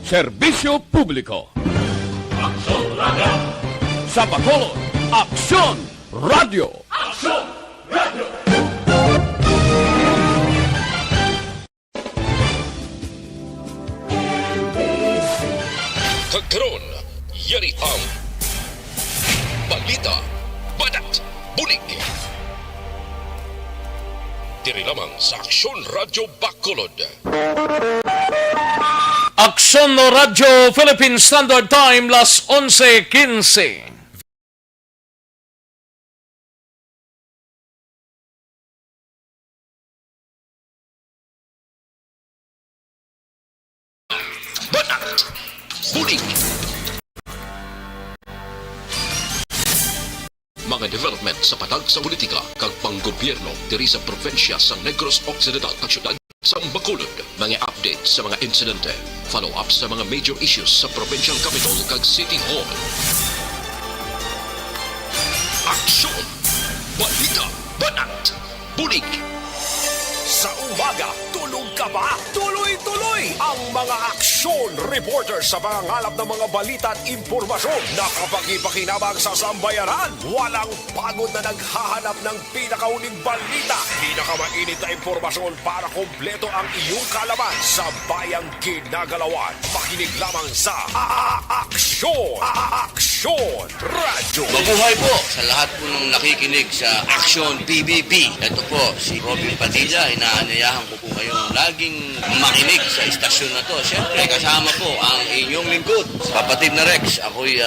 Serbisyo Publiko. Aksyon Radio! Sa Bacolod, Aksyon Radio. Aksyon Radio! Kagkaroon, yari ang balita, badat, bulig. Diri lamang sa Aksyon Radio Bacolod. Aksyon Radio Philippine Standard Time, las 11:15. Badat, bulig. Mga development sa patag sa politika kag panggobyerno diri sa probinsya sa Negros Occidental kag syudad sa Bacolod. Mga update sa mga insidente, follow up sa mga major issues sa provincial capital kag city hall. Aksyon, balita, banat, bulig. Sa umaga, tulog ka ba? Tuloy-tuloy ang mga aksyon reporter sa mga ngalap ng mga balita at impormasyon na kapag-ipakinabang sa sambayanan. Walang pagod na naghahanap ng pinakauling balita. Pinakamainit na impormasyon para kompleto ang iyong kalaman sa bayang kinagalawan. Makinig lamang sa Aksyon! Aksyon Radio! Mabuhay po sa lahat po ng nakikinig sa Aksyon PBB. Ito po si Robin Padilla. Inaanyayahan ko po kayong laging makinig sa istasyon na to. Siyempre, kasama po ang inyong lingkod. Kapatid na Rex, ako'y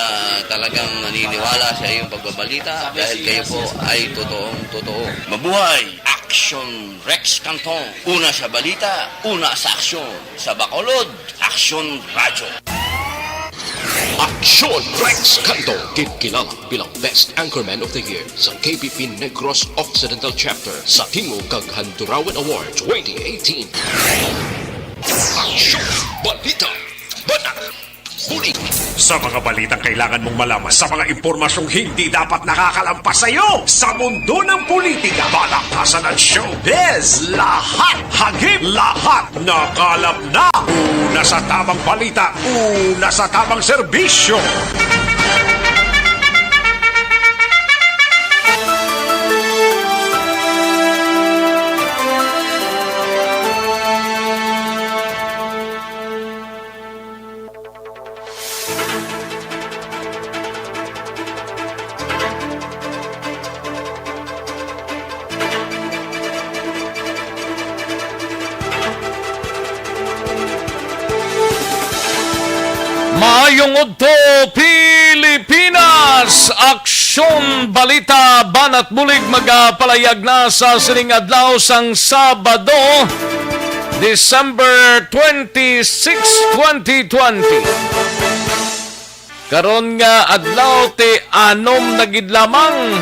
talagang naniniwala sa iyong pagbabalita dahil kayo po ay totoong-totoo. Mabuhay! Aksyon Rex Canton. Una sa balita, una sa aksyon. Sa Bacolod, Aksyon Radio. Aksyon Rex Canto, kilala bilang Best Anchorman of the Year sa KBP Negros Occidental Chapter sa Tingog kag Handurawan Award 2018. Aksyon, balita, banat, bulig. Sa mga balitang kailangan mong malaman, sa mga impormasyong hindi dapat nakakalampas sa iyo, sa mundo ng politika, balakasan at showbiz, lahat, hagip, lahat, nakalap na. Una sa tamang balita, una sa tamang serbisyo. Maayong udto Pilipinas, Aksyon Balita Banat Bulig magapalayag na sa sining adlaw sang Sabado, December 26, 2020. Karon nga adlaw ti anom na gid lamang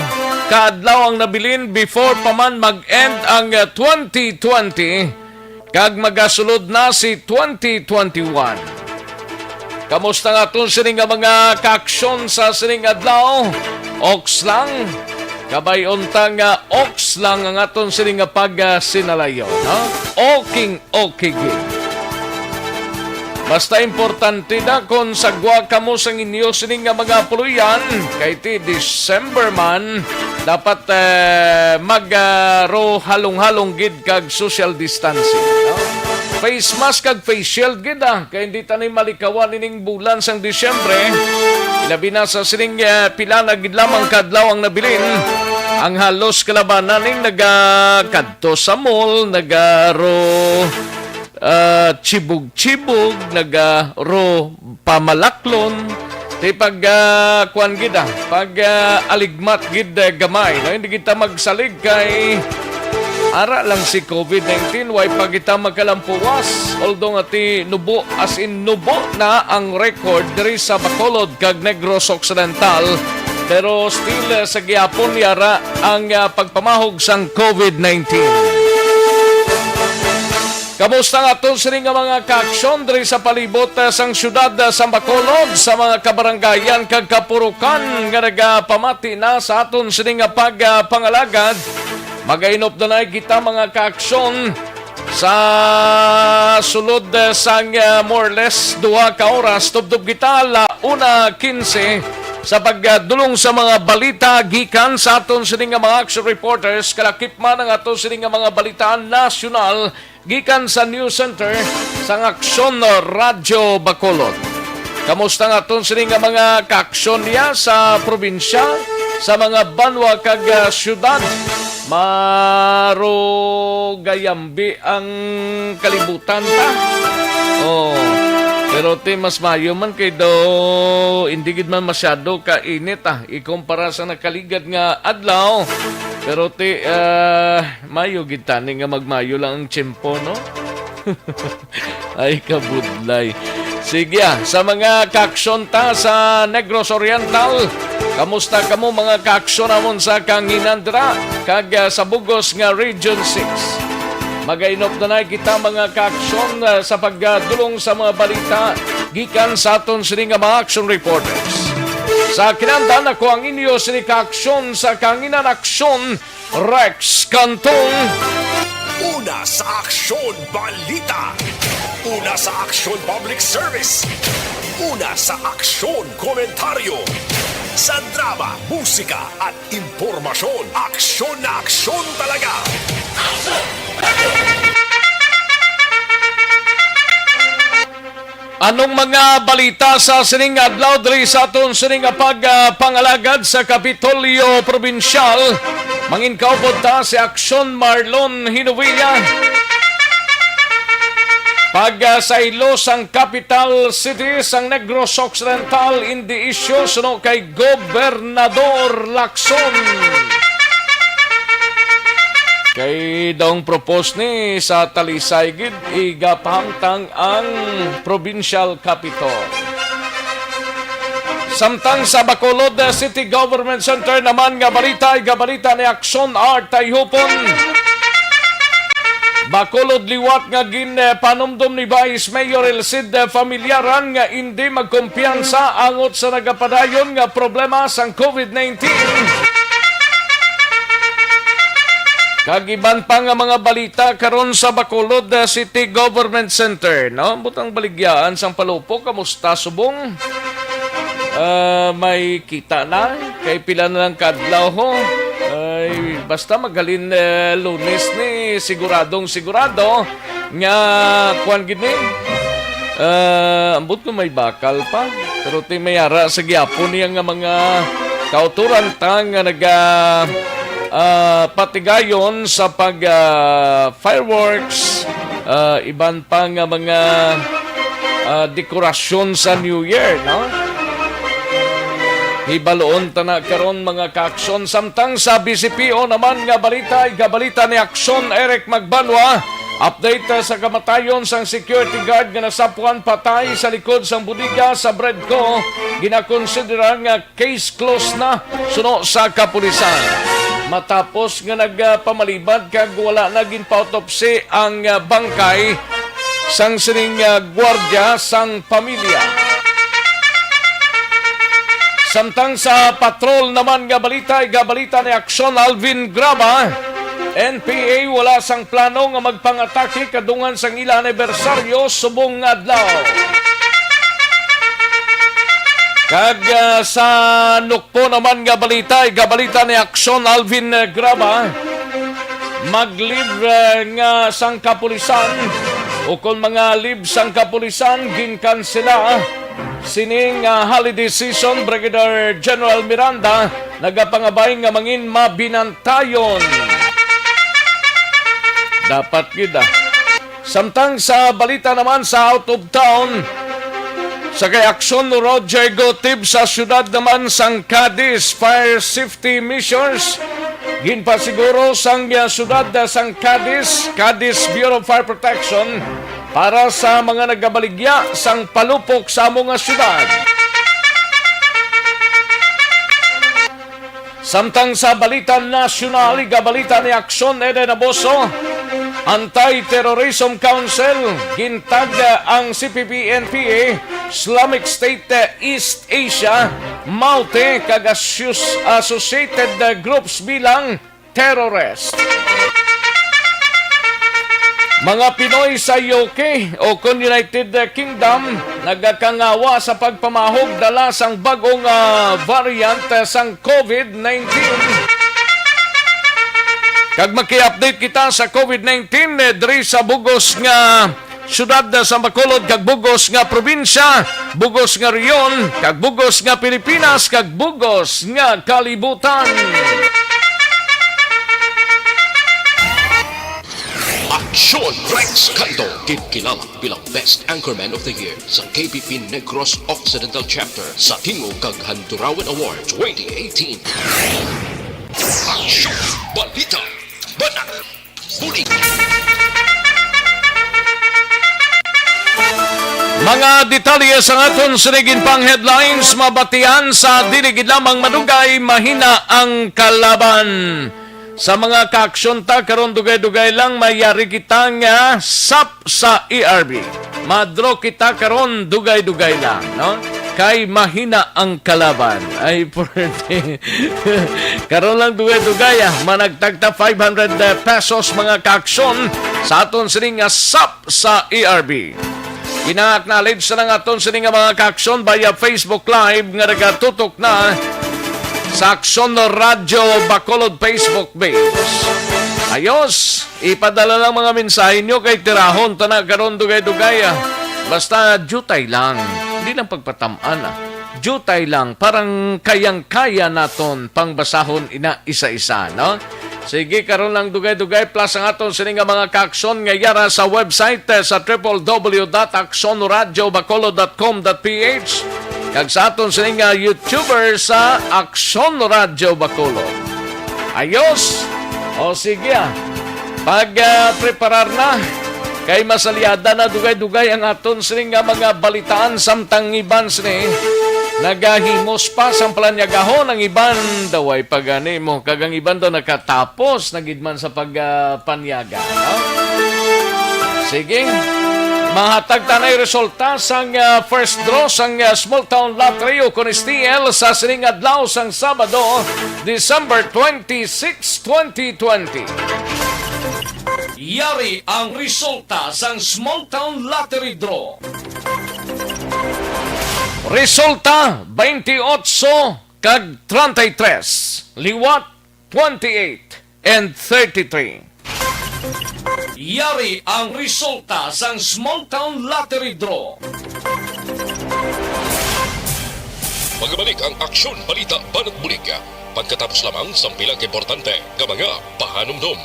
kaadlaw ang nabilin before pa man mag-end ang 2020 kag magasulod na si 2021. Kamusta nga itong sining nga mga kaaksyon sa sining adlaw? Oks lang. Kabay untang oks lang ang atong sining nga pag-sinalayon. Okay gid. Basta importante na kung sagwa kamo sa inyo sining nga mga puluyan. Kay ti December man, dapat halong-halong gid kag social distancing. Face mask kag face shield gid kay hindi tanay malikawan ining bulan sang Disyembre. Ilabi na sa sining pila na gid lamang kadlaw ang nabilin. Ang halos kalabanan ning nagakadto sa mall, nagaro chibug-chibug, nagaro pamalaklon. Di pag kuan gid pag aligmat gid gamay. No? Hindi kita magsalig kay ara lang si COVID-19, way pa kita magkalampuwas. Although nga ti nubo, as in nubo na ang record diri sa Bacolod kag Negros Occidental. Pero still sa gihapon yara ang pagpamahog sang COVID-19. Kamusta nga itong sining nga mga kaaksyon diri sa palibot sang syudad sa Bacolod, sa mga kabarangayan kag kapurukan nga nagapamati na sa aton sining nga pagpangalagad. Magainop na kita mga kaaksyon Sa sulod sang more or less 2 ka oras, tubdob kita 1:15 sa pagdulong sa mga balita gikan sa aton sining nga mga action reporters kalakip man ang aton sining nga mga balita nasyonal gikan sa News Center sang Aksyon Radyo Bacolod. Kamusta nga aton sining nga mga kaaksyon niya sa probinsya, sa mga banwa kag syudad? Maro gayambi ang kalibutan ta. Pero mas mayo man kay do hindi gid man masyado kainit ikumpara sa nakaligad nga adlaw. Pero mayo gid tani nga magmayo lang ang tiyempo, no? Ay kabudlay. Sige, sa mga kaaksyon ta sa Negros Oriental, kamusta kamo mga kaaksyon namon sa Kanginandra kag sa Bugos nga Region 6? Magainop na kita mga kaaksyon sa pagdulong sa mga balita gikan sa aton sining nga mga action reporters. Sa kinandan ako ang inyo sining kaaksyon sa Kanginan Aksyon, Rex Cantong. Una sa Aksyon Balita. Una sa Aksyon Public Service. Una sa Aksyon Komentaryo. Sa drama, musika at impormasyon, aksyon na aksyon talaga. Anong mga balita sa sining adlaw diri sa aton sining pagpangalagad sa Kapitolyo Probinsyal? Mangin kaupod ta si Aksyon Marlon Hinovilla. Pag sa Ilos ang capital city sang Negros Occidental indi isyu suno kay Gobernador Lacson. Kay daong propose ni sa Talisay gid igapahangtang ang provincial capital. Samtang sa Bacolod City Government Center naman nga balita ni Aksyon R. Tayhupon. Bacolod liwat nga panumdum ni Vice Mayor Elcid Familiaran nga hindi magkumpiyansa angot sa nagapadayon nga problema sang COVID-19. Kagiban pa nga mga balita karon sa Bacolod City Government Center, no? Butang baligyaan sang palupok, kamusta subong? May kita na kay pila na lang kadlaw ho. Ay basta magalin Lunes ni siguro nga kuan gid ni. Ambot ko may bakal pa pero mayara sa gyapon niya nga mga kauturan tang nga patigayon sa pag fireworks, iban pa nga mga dekorasyon sa New Year, no? Hibaloon ta na karon mga kaaksyon. Samtang sa BCPO naman nga balita ni Aksyon Eric Magbanwa. Update sa kamatayon sang security guard nga nasapuan patay sa likod sang budiga sa Bredco. Ginakonsidera nga case closed na suno sa kapulisan. Matapos nga nagpamalibad kag wala naging pa-autopsy ang bangkay sang sining gwardiya sang pamilya. Samtang sa patrol naman nga balita ni Aksyon Alvin Graba. NPA wala sang plano nga magpangatake kadungan sang ila anibersaryo subong adlaw. Kag sa Nukpo naman nga balita ni Aksyon Alvin Graba. Mag-live nga sang kapulisan o kung mga live sang kapulisan ginkansela. Sining holiday season, Brigadier General Miranda nagapangabay nga mangin mabinantayon. Dapat gida. Samtang sa balita naman sa out of town, sa kay Aksyon Roger Gotib sa syudad naman sang Cadiz Fire Safety Measures. Ginpasiguro sang syudad sang Cadiz Bureau of Fire Protection para sa mga nagabaligya sang palupok sa mga syudad. Samtang sa balita nasyonal, gabalita ni Aksyon Eden Aboso, Anti-Terrorism Council, gintag ang CPP-NPA, Islamic State East Asia, Maute, kag associated groups bilang terrorist. Mga Pinoy sa UK o United Kingdom nagkakangawa sa pagpamahog dala sang bagong variant sang COVID-19. Kag maki-update kita sa COVID-19 diri sa bugos nga syudad sa Bacolod, kag bugos nga probinsya, bugos nga reyon, kag bugos nga Pilipinas, kag bugos nga kalibutan. Aksyon Rex Canto, kilala bilang Best Anchorman of the Year sa KBP Negros Occidental Chapter sa Tingog kag Handurawan Award 2018. Aksyon Balita Banat Bulig. Mga detalye sa aton sinigin pang headlines, mabatian sa diligid lamang madugay, mahina ang kalaban. Sa mga kaaksyon ta karon dugay-dugay lang mayari kita nga sap sa ERB. Madro kita karon dugay-dugay lang, no? Kay mahina ang kalaban. Ay pwede. Karon lang dugay-dugay managtagta 500 pesos mga kaaksyon sa aton sining nga sap sa ERB. Ina-acknowledge na ng aton sining nga mga kaaksyon via Facebook Live nga nagatutok na sa Aksyon Radio Bacolod Facebook page. Ayos, ipadala lang mga mensahe nyo kay tirahon tanang karon dugay-dugay. Basta jutay lang, hindi lang pagpatamaan. Jutay lang, parang kayang-kaya naton pangbasahon ina isa-isa, no? Sige, karon lang dugay-dugay plus ang aton sining nga mga kaaksyon nga yara sa website sa www.aksonradiobacolod.com.ph. Kag sa aton sining nga YouTuber sa Aksyon Radio Bacolod. Ayos! O sige pag-preparar na kay masaliada na dugay-dugay ang aton sining nga mga balitaan samtang iban sini. Nagahimos pa sang planyagahon ang iban daw ay pagani mo. Kagang iban daw nakatapos nagidman sa pagpanyaga. No? Sige. Mahatag tanay resulta sang first draw sang Small Town Lottery o Conistiel sa sining adlaw sang Sabado, December 26, 2020. Yari ang resulta sang Small Town Lottery Draw. Resulta 28 kag 33, liwat 28 and 33. Yari ang resulta sang Small Town Lottery Draw. Magbalik ang Aksyon Balita Banat Bulig pagkatapos lamang sa pilang importante nga mga pahanumdum.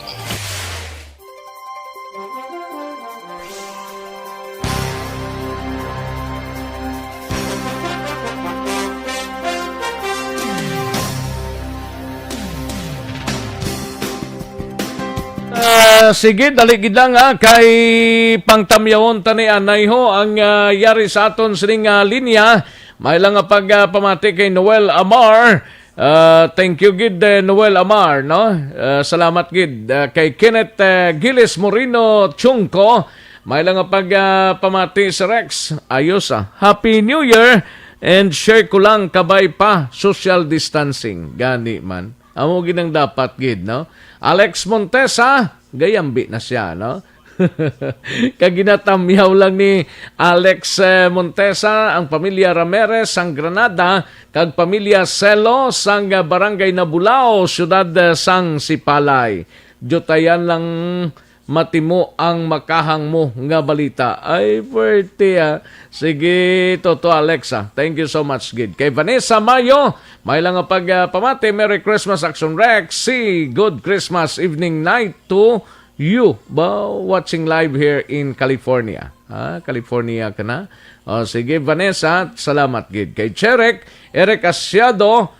Sige, daligid lang kay pangtamyawon tani anay ho ang yari sa aton sining linya. May lang pagpamati kay Noel Amar. Thank you gid Noel Amar, no? Salamat gid kay Kenneth Giles Moreno Chungko. May lang pagpamati sa Rex. Ayos Happy New Year and share ko lang kabay pa social distancing. Gani man. Amo ginang dapat gid, no? Alex Montesa, gayambi na siya, no? Kaginatamyaw lang ni Alex Montesa ang pamilya Ramirez sang Granada kag pamilya Celo sang barangay Nabulao, siyudad sang Sipalay. Jotayan lang matimo ang makahang mo nga balita. Ay, pwerte Sige, Toto Alexa. Thank you so much, Gid. Kay Vanessa Mayo, may lang pamati. Merry Christmas, Action Rex. Good Christmas evening night to you. Watching live here in California. California ka na? Sige, Vanessa. Salamat, Gid. Kay Cherek, Eric Asiado,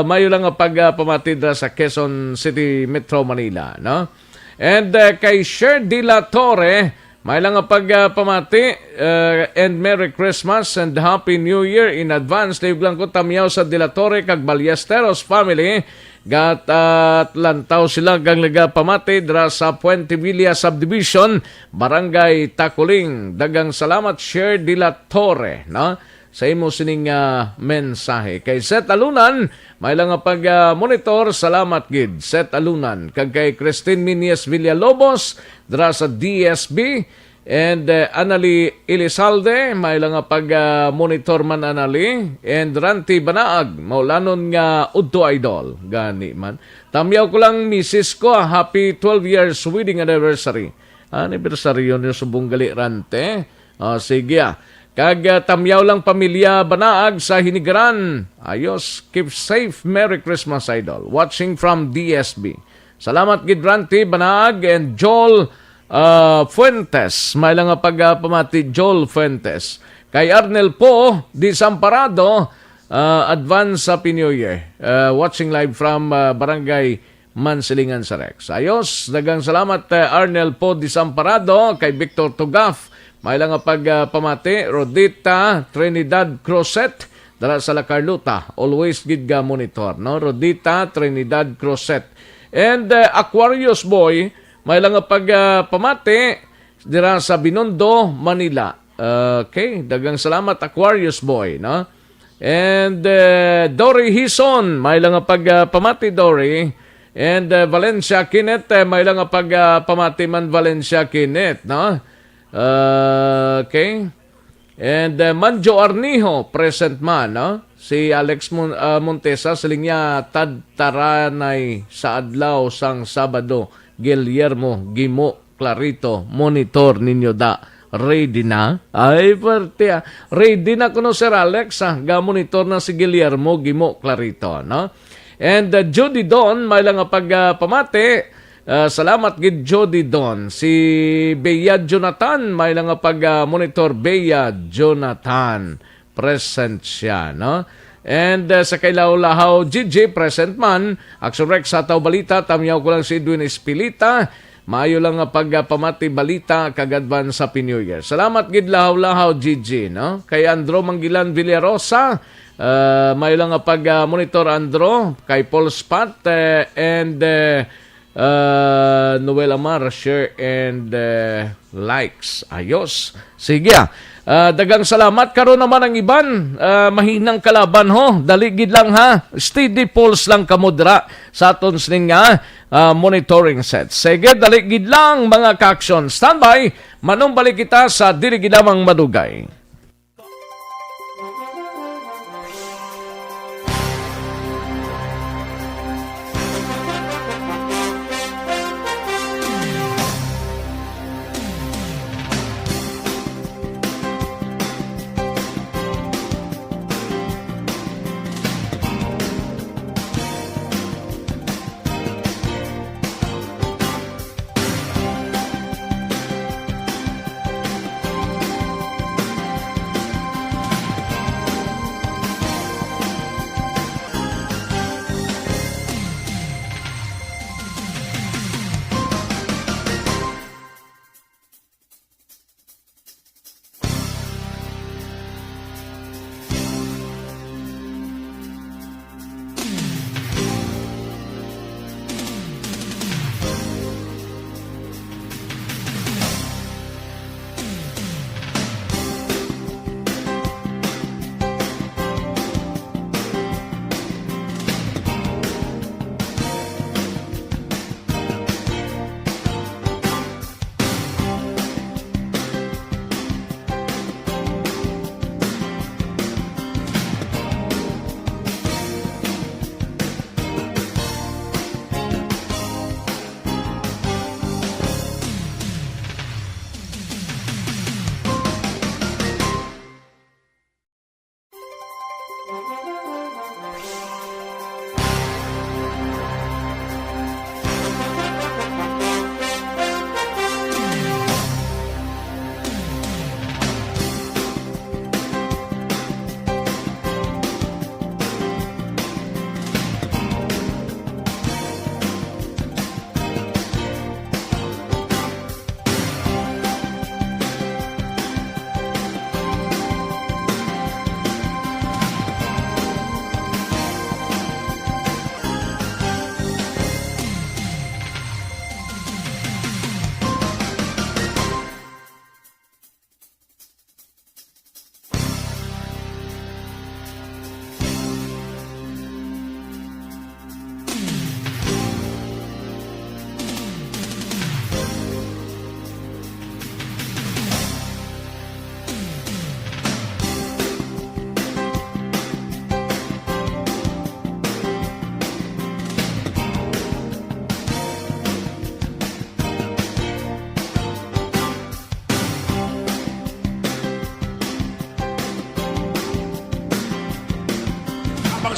mayo lang pamati sa Quezon City, Metro Manila, no? And kay Sher De La Torre, may lang pagpamati and Merry Christmas and Happy New Year in advance. Live lang ko tamyaw sa De La Torre kag Ballesteros family. Gat lantaw sila kang pamati dra sa Puente Villa Subdivision, Barangay Takuling. Dagang salamat Sher De La Torre, no? sa imo sining mensahe. Kay Seth Alunan, may lang nga pag-monitor, salamat gid. Seth Alunan, kag kay Christine Minies Villalobos, dra sa DSB, and Anali Elizalde, may lang nga pag-monitor man Anali, and Ranti Banaag, maulanon nga Udto Idol, gani man. Tamyaw ko lang misis ko, happy 12 years wedding anniversary. Anniversary yun yung subong gali Rante. Sige Kag tamyaw lang pamilya Banaag sa Hinigaran. Ayos, keep safe. Merry Christmas, Idol. Watching from DSB. Salamat gid Ranti Banaag and Joel Fuentes. May lang nga pamati Joel Fuentes. Kay Arnel po, Disamparado, advance Happy New Year. Watching live from Barangay Mansilingan sa Rex. Ayos, dagang salamat Arnel po Disamparado, kay Victor Tugaf. May lang nga pamati, Rodita Trinidad Crosset, dala sa La Carlota. Always gid ga monitor, no? Rodita Trinidad Crosset. And Aquarius Boy, may lang nga pamati, dira sa Binondo, Manila. Okay, dagang salamat Aquarius Boy, no? And Dory Hison, may lang nga pamati Dory. And Valencia Kinet, may lang nga pamati man Valencia Kinet, no? Okay. And Manjo Arniho, present man, no? Si Alex Montesa, siling niya tadtaranay sa adlaw sang Sabado. Guillermo Gimo Clarito, monitor ninyo da. Ready na? Ay, parte ready na kuno Sir Alex, ga monitor na si Guillermo Gimo Clarito, no? And Jody Don, may lang nga pamati. Salamat gid Jody Don. Si Bea Jonathan, may lang nga monitor Bea Jonathan. Present siya, no? And sa Kailaw-Lahaw, GG, present man. Action Rex sa Taw Balita, tamyaw ko lang si Edwin Espilita. Maayo lang nga pamati balita kagadban sa New Year. Salamat gid Lahaw-Lahaw, GG, no? Kay Andro Manggilan Villarosa, may lang nga monitor Andro. Kay Paul Spat, and Noel Amar, share and likes. Ayos. Sige. Dagang salamat. Karon naman ang iban. Mahinang kalaban ho. Daligid lang ha. Steady pulse lang kamudra sa aton sining monitoring set. Sige, daligid lang mga ka-action. Standby. Manong balik kita sa dirigidamang madugay.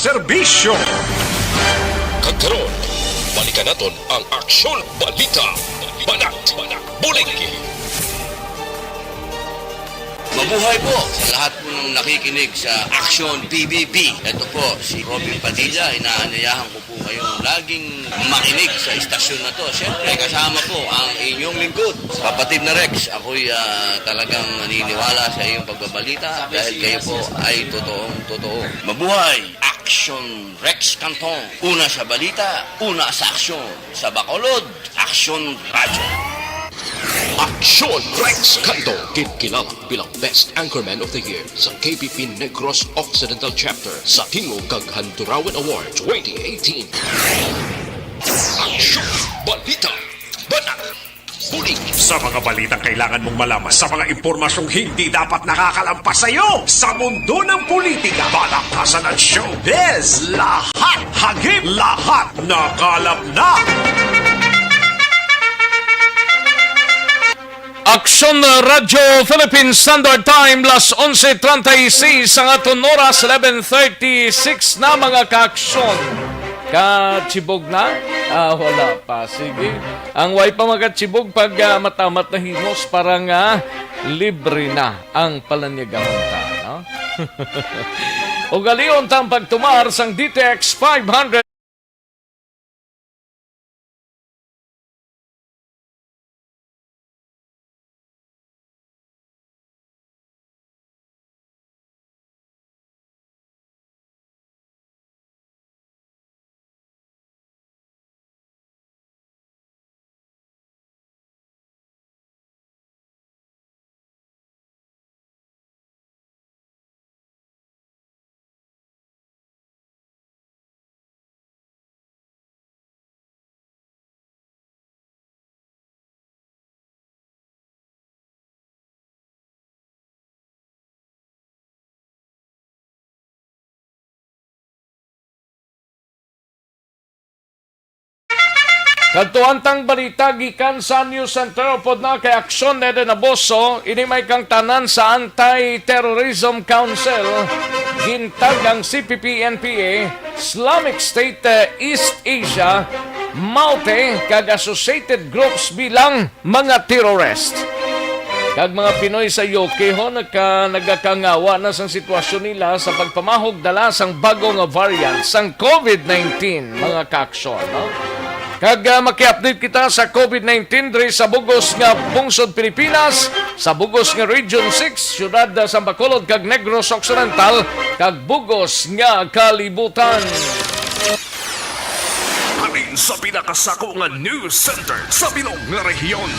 pagserbisyo. Kagkaroon, balikan naton ang Aksyon Balita. Banat, bulig. Mabuhay po sa lahat po ng nakikinig sa Action PBB. Ito po si Robin Padilla. Inaanyayahan ko po kayong laging makinig sa istasyon na to. Siyempre, kasama po ang inyong lingkod. Kapatid na Rex, ako'y talagang naniniwala sa iyong pagbabalita dahil kayo po ay totoong-totoo. Mabuhay! Action Rex Canton. Una sa balita, una sa aksyon. Sa Bacolod, Action Radio. Aksyon Rex Canto, kilala bilang Best Anchorman of the Year sa KBP Negros Occidental Chapter sa Tingog kag Handurawan Award 2018. Aksyon Balita. Banat. Bulig. Sa mga balitang kailangan mong malaman, sa mga impormasyong hindi dapat nakakalampas sa iyo, sa mundo ng politika, balakasan at showbiz, lahat hagip, lahat nakalap na. Aksyon Radyo Philippine Standard Time, las 11:36 ang aton oras, 11:36 na mga kaaksyon. Katsibog na? Wala pa. Sige. Ang way pa magkatsibog pag matamat na himos, parang libre na ang palanyagamunta. No? O galion tang pagtumar sang DTX 500. Kadtuantang balita gikan sa News Center pod na kay Aksyon Eden Aboso, ini may kang tanan sa Anti-Terrorism Council, gintag ang CPP-NPA, Islamic State East Asia, Maute kag associated groups bilang mga terrorist. Kag mga Pinoy sa UK ho nagakangawa na sang sitwasyon nila sa pagpamahog dala sang bagong variant sang COVID-19 mga kaaksyon, no? Kag maki-update kita sa COVID-19 diri sa bugos nga bungsod Pilipinas, sa bugos nga Region 6, syudad sa Bacolod kag Negros Occidental, kag bugos nga kalibutan. Amin sa pinakasako nga news center sa bilog nga rehiyon.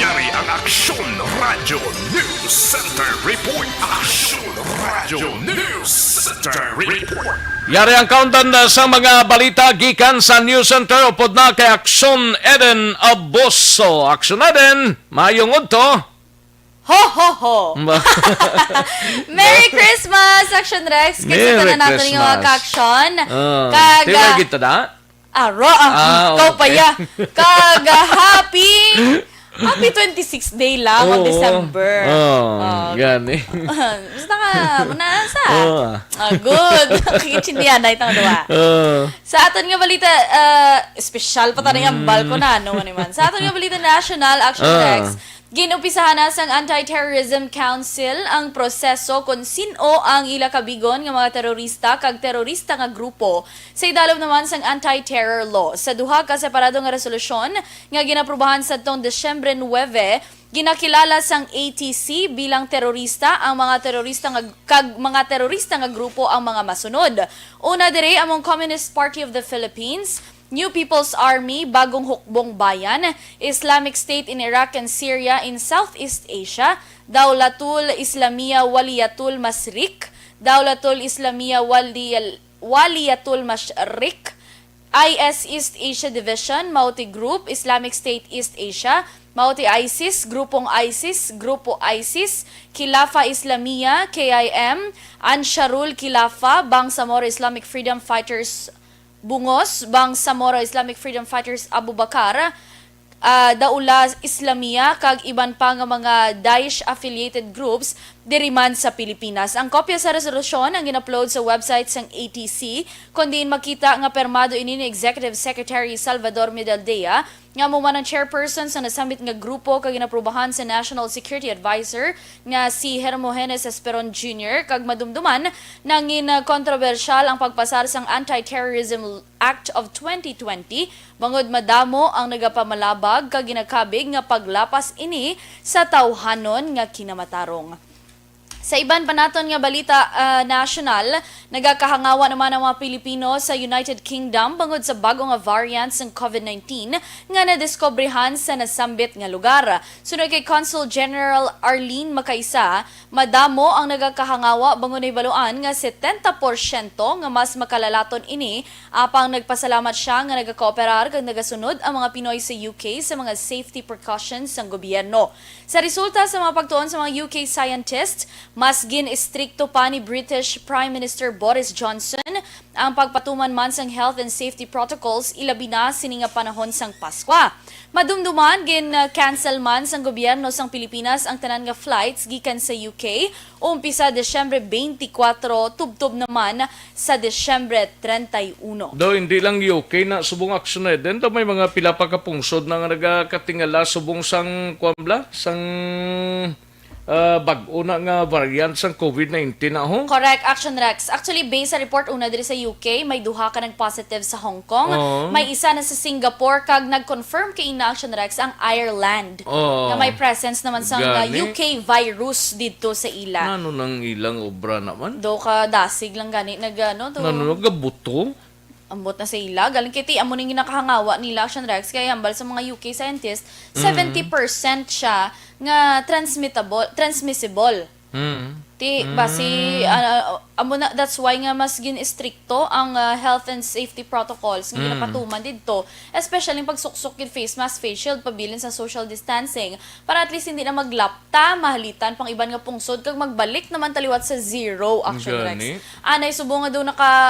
Yari ang Aksyon Radio News Center Report. Aksyon Radio News Center Report. Yari ang countdown sa mga balita gikan sa News Center upod na kay Aksyon Eden Aboso. Aksyon Eden, mayong udto. Ho, ho, ho! Merry Christmas, Action Rex! Kasi Merry na natin yung mga Christmas. ka-action. Tila kita na? Ikaw pa okay. ya. Happy 26th day lang of December. Gani. Basta ka, manasa. Good. Kikichindihan na itang duwa. Sa aton nga balita, special pa tayo ang balko na, no naman. Sa aton nga balita, National Action Rex, ginumpisahan na sang Anti-Terrorism Council ang proseso kung sino ang ila kabigon nga mga terorista kag terorista nga grupo sa idalom naman sang anti-terror law. Sa duha ka separado nga resolusyon nga ginaprubahan sa tong Desyembre 9, ginakilala sang ATC bilang terorista ang mga terorista nga grupo ang mga masunod. Una dire among Communist Party of the Philippines, New People's Army, Bagong Hukbong Bayan, Islamic State in Iraq and Syria in Southeast Asia, Daulatul Islamiyah Waliyatul Masrik, Daulatul Islamiyah Waliyatul Mashrik, IS East Asia Division, Mauti Group, Islamic State East Asia, Mauti ISIS, Grupong ISIS, Grupo ISIS, Khilafa Islamiyah, KIM, Ansharul Khilafa, Bangsamoro Islamic Freedom Fighters Bungos, Bangsamoro Islamic Freedom Fighters Abu Bakar, Daula Islamiyah, kag iban pa nga mga Daesh-affiliated groups diriman sa Pilipinas. Ang kopya sa resolusyon ang ginupload sa website sang ATC, kundi makita nga permado ini ni Executive Secretary Salvador Medaldea nga mo ng chairperson sa nasambit nga grupo kag ginaprubahan sa National Security Advisor nga si Hermogenes Esperon Jr. kag madumduman nangin kontrobersyal ang pagpasar sang Anti-Terrorism Act of 2020 bangod madamo ang nagapamalabag kag ginakabig nga paglapas ini sa tawhanon nga kinamatarong. Sa iban pa naton nga balita national, nagakahangawa naman ang mga Pilipino sa United Kingdom bangod sa bagong nga variants ng COVID-19 nga nadiskobrehan sa nasambit nga lugar. Sunod kay Consul General Arlene Makaisa, madamo ang nagakahangawa bangod ay baluan nga 70% nga mas makalalaton ini apang nagpasalamat siya nga nagakooperar kag nagasunod ang mga Pinoy sa UK sa mga safety precautions ng gobyerno. Sa resulta sa mga pagtuon sa mga UK scientists, mas gin-istrikto pa ni British Prime Minister Boris Johnson ang pagpatuman man sang health and safety protocols ilabi na sini nga panahon sang Pasko. Madumduman gin-cancel man sang gobyerno sang Pilipinas ang tanan nga flights gikan sa UK umpisa Desyembre 24 tubtob naman sa Desyembre 31. Do hindi lang UK na subong aksyon na din, may mga pila pa kapungsod na nga nagakatingala subong sang kwambla sang bag-o na nga variant sang COVID-19 na ho. Correct, Action Rex. Actually, based sa report una diri sa UK, may duha ka ng positive sa Hong Kong. May isa na sa Singapore kag nag-confirm kay ina Action Rex ang Ireland. Na may presence naman sa UK virus dito sa ila. Ano nang ilang obra naman? Do ka dasig lang gani nagano to. Ano gabuto? Ambot na sa ila. Galing kiti amo ning nakahangawa nila Action Rex kay hambal sa mga UK scientists, 70% siya nga transmissible. Ti basi amo na, that's why nga mas gin-istrikto ang health and safety protocols nga ginapatuman didto, especially pag suksok yung face mask, face shield, pabilin sa social distancing para at least hindi na maglapta, mahalitan pang iban nga pungsod kag magbalik naman taliwat sa zero Action Rex. Anay subo nga daw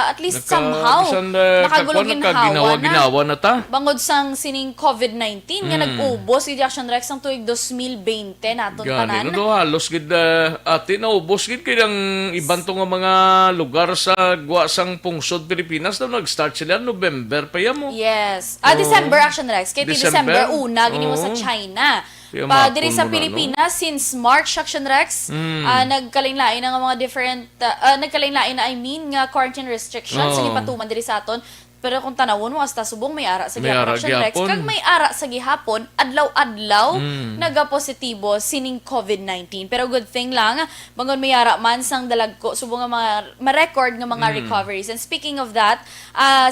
at least somehow nakagulog ginawa na ta. Bangod sang sining COVID-19 nga nag-ubos gid Action Rex ang tuig 2020 naton tanan. No halos gid ati naubos gid kay ang iban to nga mga lugar sa guwasang pungsod Pilipinas daw nag-start sila November pa yamo. Yes. December Action Rex. Kay December una gini mo sa China. Pa diri sa Pilipinas since March Action Rex, nagkalain-lain nga mga different nagkalain-lain na nga quarantine restrictions sa gipatuman diri sa aton. Pero kung tanawon mo, hasta subong may ara sa gihapon Action Rex. Kag may ara sa gihapon, adlaw-adlaw, nagapositibo sining COVID-19. Pero good thing lang, bangon may ara man sang dalagko, subong nga mga ma-record nga mga recoveries. And speaking of that,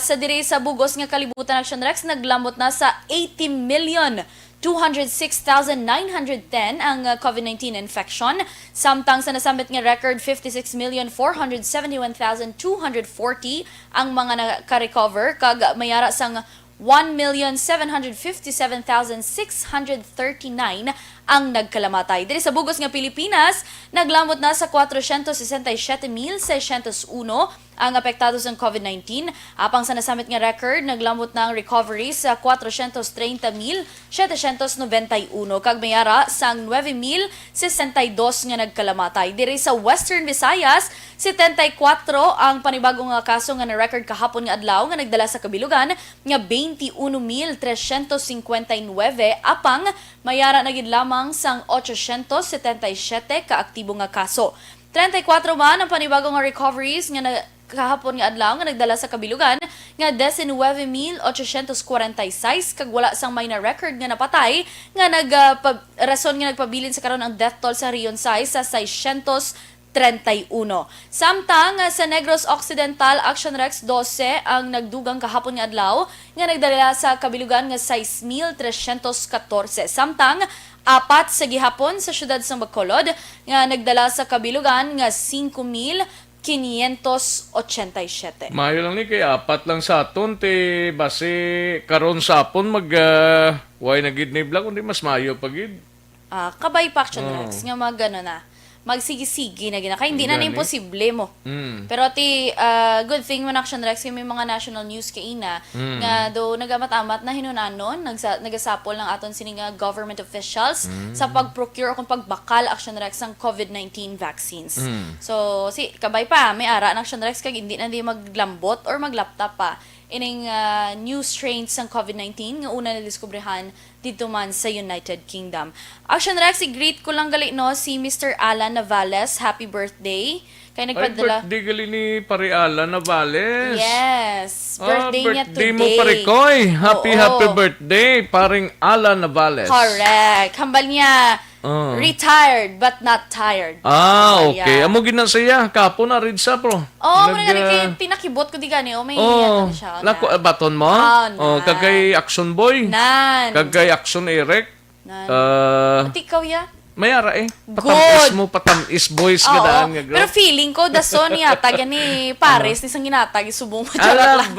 sa diri sa Bugos nga kalibutan Action Rex, naglambot na sa 80,206,910 ang COVID-19 infection. Samtang sa nasambit nga record, 56,471,240 ang mga naka-recover. Kag mayara sang 1,757,639 ang nagkalamatay. Diri sa Bugos nga Pilipinas, naglambot na sa 467,601 ang apektado sa COVID-19. Apang sa nasamit nga record, naglambot na ang recovery sa 430,791 kag mayara sang 9,062 nga nagkalamatay. Diri sa Western Visayas, 74 ang panibagong nga kaso nga na-record kahapon nga adlaw nga nagdala sa kabilugan nga 21,359 apang mayara na gid lamang sang 877 ka aktibo nga kaso. 34 man ang panibagong nga recoveries nga kahapon nga adlaw nga nagdala sa kabilugan nga 19,846 kag wala sang may na record nga napatay nga rason nga nagpabilin sa karon ang death toll sa Rion size sa 631. Samtang sa Negros Occidental, Action Rex 12 ang nagdugang kahapon nga adlaw nga nagdala sa kabilugan nga 6,314. Samtang apat sa gihapon sa syudad sa Bacolod nga nagdala sa kabilugan nga 5,587. Mayo lang ni kay apat lang sa aton ti base karon sa apon way na gid ni bla kundi mas mayo pa gid. Kabay pa Action Rex nga mga gano na. magsigi-sige na gina. Kaya hindi na Gani. imposible mo. Pero good thing man Action Rex kay may mga national news kay ina nga do nagamat-amat na hinunanon nagasapol ng aton sini nga government officials sa pag-procure o kung pagbakal Action Rex ng COVID-19 vaccines. So kabay pa may ara ng Action Rex kag hindi na di maglambot or maglaptop pa ining new strains ng COVID-19 nga una na diskubrehan dito man sa United Kingdom. Action Rex, i-greet ko lang gali no si Mr. Alan Navales. Happy birthday. Kaya Ay, nagpadala. birthday gali ni Pare Alan Navales. Yes. Birthday niya today. Birthday mo, Pare Koy. Happy birthday, paring Alan Navales. Correct. Hambal niya, retired but not tired. Okay. Amo ginasaya. Kapo na rin sa pro. Mo na kay pinakibot ko di gani. May ano siya. Nako, baton mo? nan. Kagay Action Boy. Nan. Kagay Action Eric. Nan. Uh, At ikaw ya? Mayara Good. Patamis boys Oo. gadaan nga. Pero feeling ko, dason yata, ni Paris, ni sang ginatag, isubong mo. Charot lang.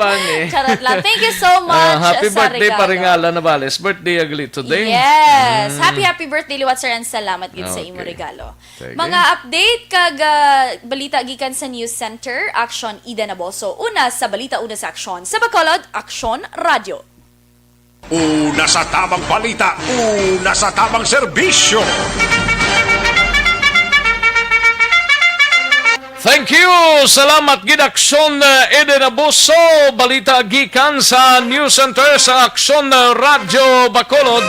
Charot lang. Thank you so much Happy sa birthday, regalo. paring Alan Navales. Birthday agli today. Yes. Happy birthday, Liwat Sir, and salamat gid sa imo Okay. regalo. Sige. Mga update kag balita gikan sa News Center, Action Ida Naboso. Una sa balita, una sa Action. Sa Bacolod, Action Radio. Una sa tamang balita, una sa tamang serbisyo. Thank you! Salamat gid Aksyon Eden Abuso. Balita gikan sa News Center sa Aksyon Radio Bacolod.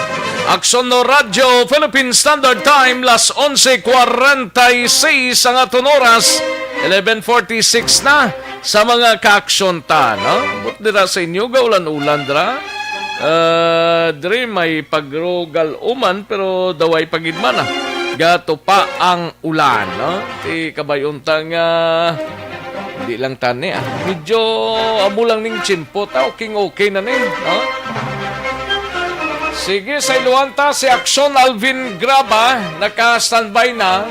Aksyon Radio Philippine Standard Time las 11:46 ang aton oras. 11:46 na sa mga ka-aksyon ta, no? But dira sa inyo gaulan-ulan dira. Diri may pagrugal uman pero daway pagidman na. Gato pa ang ulan, no? Ti kabayuntang hindi lang tani Medyo amo lang ning tsimpo ta, okay na ning, no? Sige, sa iluwanta si Action Alvin Graba naka-standby na.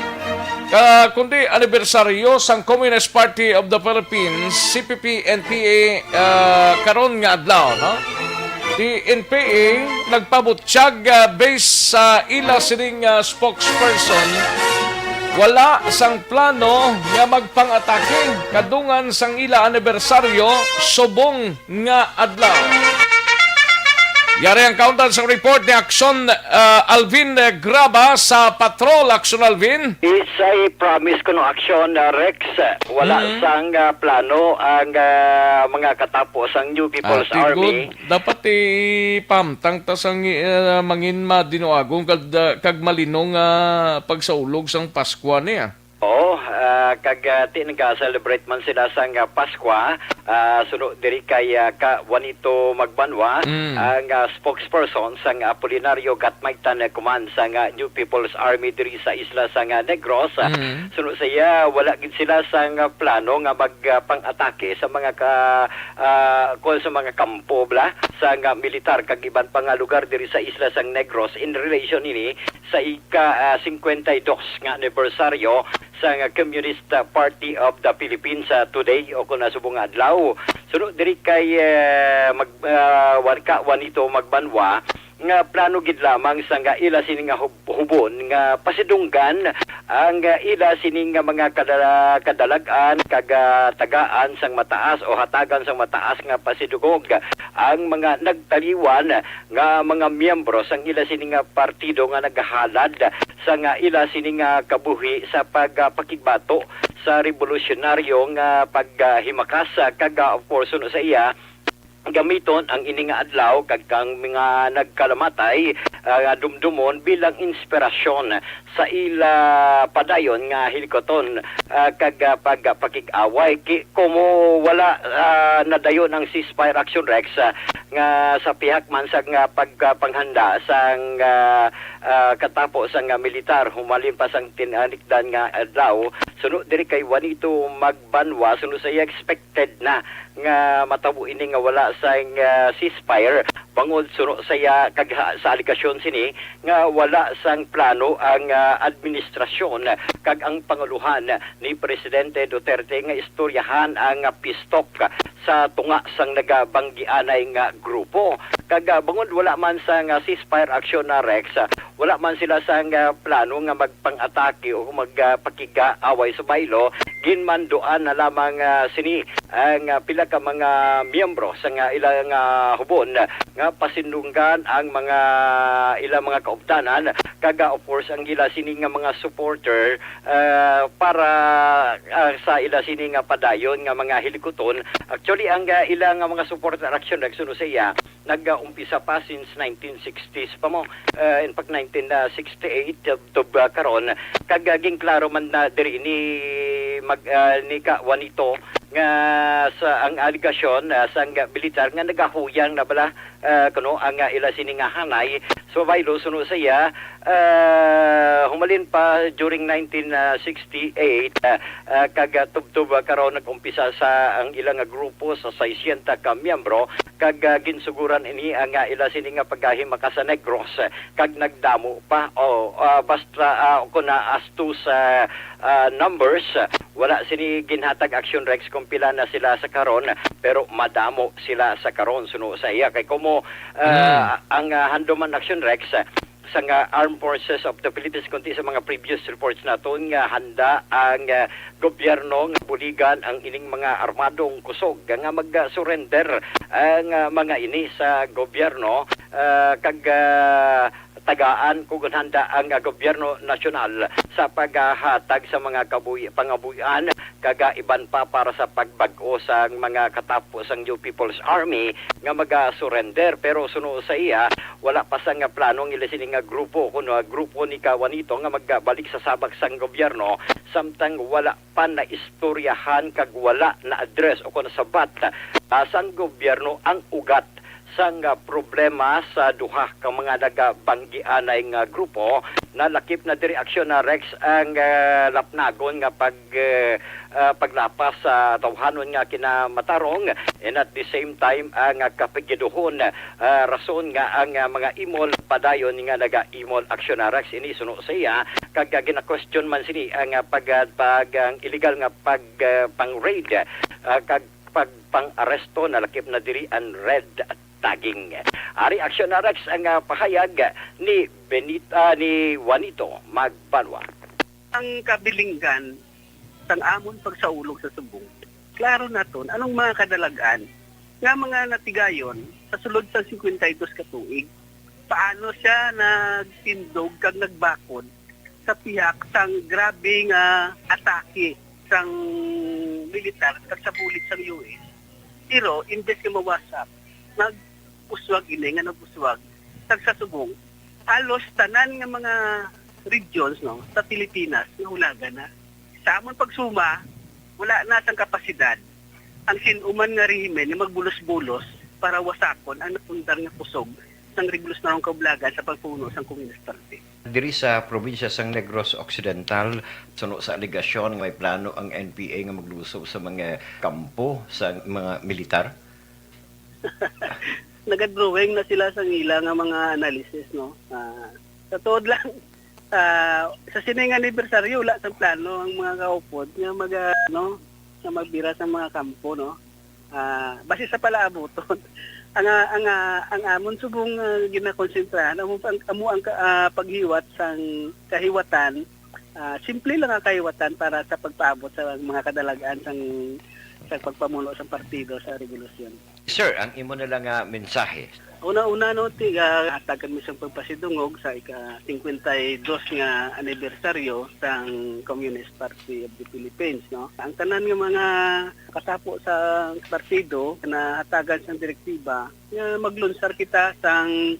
Kundi anibersaryo sang Communist Party of the Philippines, CPP-NPA karon nga adlaw, no? Di NPA nagpabutsyag based sa ila sining spokesperson wala sang plano nga magpang-atake kadungan sang ila anibersaryo subong nga adlaw. Yari ang countdown sa report ni Action Alvin Graba sa Patrol. Action Alvin. It's a promise ko no Action Rex. Wala sang plano ang mga katapos ang New People's Army. Good. Dapat ipamtang ta sang mangin madinoagong kag malinong pagsaulog sang Pasko niya. Oo, kag tinag-celebrate man sila sang Pasko. Sunod diri kay Juanito Magbanwa, ang spokesperson sang Apolinario Gatmaitan Command sang New People's Army diri sa isla sang Negros. Sunod saya wala gid sila sang plano nga magpang-atake sa mga sa mga kampo bla sang militar kag iban pang lugar diri sa isla sang Negros in relation ini sa ika-52 nga anibersaryo sa Communist Party of the Philippines today o kung nasubong adlaw. Sunod diri kay Juanito Magbanwa nga plano gid lamang sa nga ila sining nga hubon nga pasidunggan ang ila sining nga mga kadalagan kag tagaan sang mataas o hatagan sang mataas nga pasidugog ang mga nagtaliwan nga mga miyembro sang ila sining nga partido nga naghalad sa nga ila sining nga kabuhi sa pagpakigbato sa revolusyonaryo nga paghimakas kag of course sa iya gamiton ang ini nga adlaw kag kang mga nagkalamatay dumdumon bilang inspirasyon sa ila padayon nga hilikoton kag pagpakig-away kumo wala nadayon ang ceasefire Action Rex nga sa pihak man sa nga pagpanghanda sang katapo sang militar humalin pa sang tinanikdan nga adlaw sunod diri kay Juanito Magbanwa sunod sa expected na nga matabo ini nga wala sa ceasefire bangod suno saya sa aligasyon sini nga wala sang plano ang administrasyon kag ang panguluhan ni Presidente Duterte nga istoryahan ang pistok sa tunga sang nagabanggianay nga grupo. Kag bangod wala man sang ceasefire action na Rex, wala man sila sang plano nga magpang-atake o magpakigaaway sa baylo, ginmanduan na lamang sini ang pila ka mga miyembro sa ilang hubon nga pasindunggan ang mga ilang mga kauptanan kaga of course ang ila sini nga mga supporter para sa ila sini nga padayon nga mga hilikuton. Actually ang ilang mga supporter action nagsuno sa iya nag-umpisa pa since 1960s pa mo, in fact 1968 to karon kagaging klaro man na diri ni ni Juanito nga sa ang aligasyon sa militar nga nagahuyang na bala kuno ang ila sini nga hanay so baylo suno sa iya humalin pa during 1968 kag tubtub karon nag-umpisa sa ang ilang grupo sa 600 ka miyembro kag ginsuguran ini ang ila sini nga paghimaka sa Negros kag nagdamo pa basta kuna asto sa numbers wala sini ginhatag action Rex kung pila na sila sa karon pero madamo sila sa karon suno sa iya kay kumo ang handuman action Rex sa Armed Forces of the Philippines kunti sa mga previous reports naton nga handa ang gobyerno nga buligan ang ining mga armadong kusog nga mag-surrender ang mga ini sa gobyerno kag tagaan kung handa ang gobyerno nasyonal sa paghahatag sa mga pangabuyan kaga iban pa para sa pagbag-o sa mga katapos ang New People's Army nga mag-surrender pero suno sa iya wala pa sang planong ilasini nga grupo kuno grupo ni Juanito nga magbalik sa sabak sang gobyerno samtang wala pa na istoryahan kag wala na address o kuno sabat sang gobyerno ang ugat sang problema sa duha ka mga nagabanggianay nga grupo na lakip na diri aksyon na Rex ang lapnagon nga paglapas sa tawhanon nga kinamatarong and at the same time ang kapigiduhon rason nga ang mga imol padayon nga naga-imol aksyon na Rex ini suno sa iya kag gina-question man sini ang ang illegal nga pang-raid kag pang-aresto na lakip na diri ang red tagging. Ari aksyon na Rex ang pahayag ni ni Juanito Magbanwa. Ang kabilinggan sang amon pagsaulog sa subong. Klaro naton anong mga kadalagan nga mga natigayon sa sulod sa 52 ka tuig. Paano siya nagtindog kag nagbakod sa piyak sang grabing atake sang militar kag sa bulit sang US. Pero imbes nga mawasak nagpuswag ini nga nagpuswag sa subong halos tanan nga mga regions no sa Pilipinas nahulagan na sa amon pagsuma wala na sang kapasidad ang sinuman nga rehimen nga magbulos-bulos para wasakon ang napundar nga pusog sang revolusyonaryong kaublagan sa pagpuno sang Communist Party. Diri sa probinsya sang Negros Occidental suno sa aligasyon may plano ang NPA nga maglusob sa mga kampo sa mga militar. Nagadrawing na sila sa ila nga mga analysis no. Sa tuod lang sa sining anibersaryo wala sa plano ang mga kaupod nga nga magbira sa mga kampo no. Base sa palaabuton ang amon subong ginakonsentrahan amo ang paghiwat sang kahiwatan simple lang ang kahiwatan para sa pagpaabot sa mga kadalagaan sa pagpamuno sa partido sa revolusyon. Sir, ang imo na lang mensahe. Una-una no atagan mi sang pagpasidungog sa ika-52 nga anibersaryo sang Communist Party of the Philippines no. Ang tanan nga mga katapo sa partido na hatagan sang direktiba nga maglunsar kita sang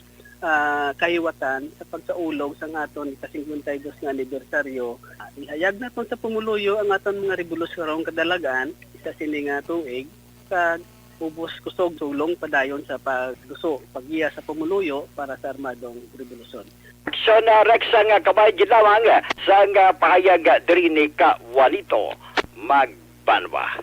kahiwatan sa pagsaulog sang aton ika-52 nga anibersaryo. Ihayag naton sa pumuluyo ang aton mga revolusyonaryong kadalagan sa sini nga tuig kag ubos kusog sulong padayon sa pagduso pagiya sa pumuluyo para sa armadong revolusyon. Aksyon na Rex ang kabay gilawang sa pahayag diri ni Juanito Magbanwa.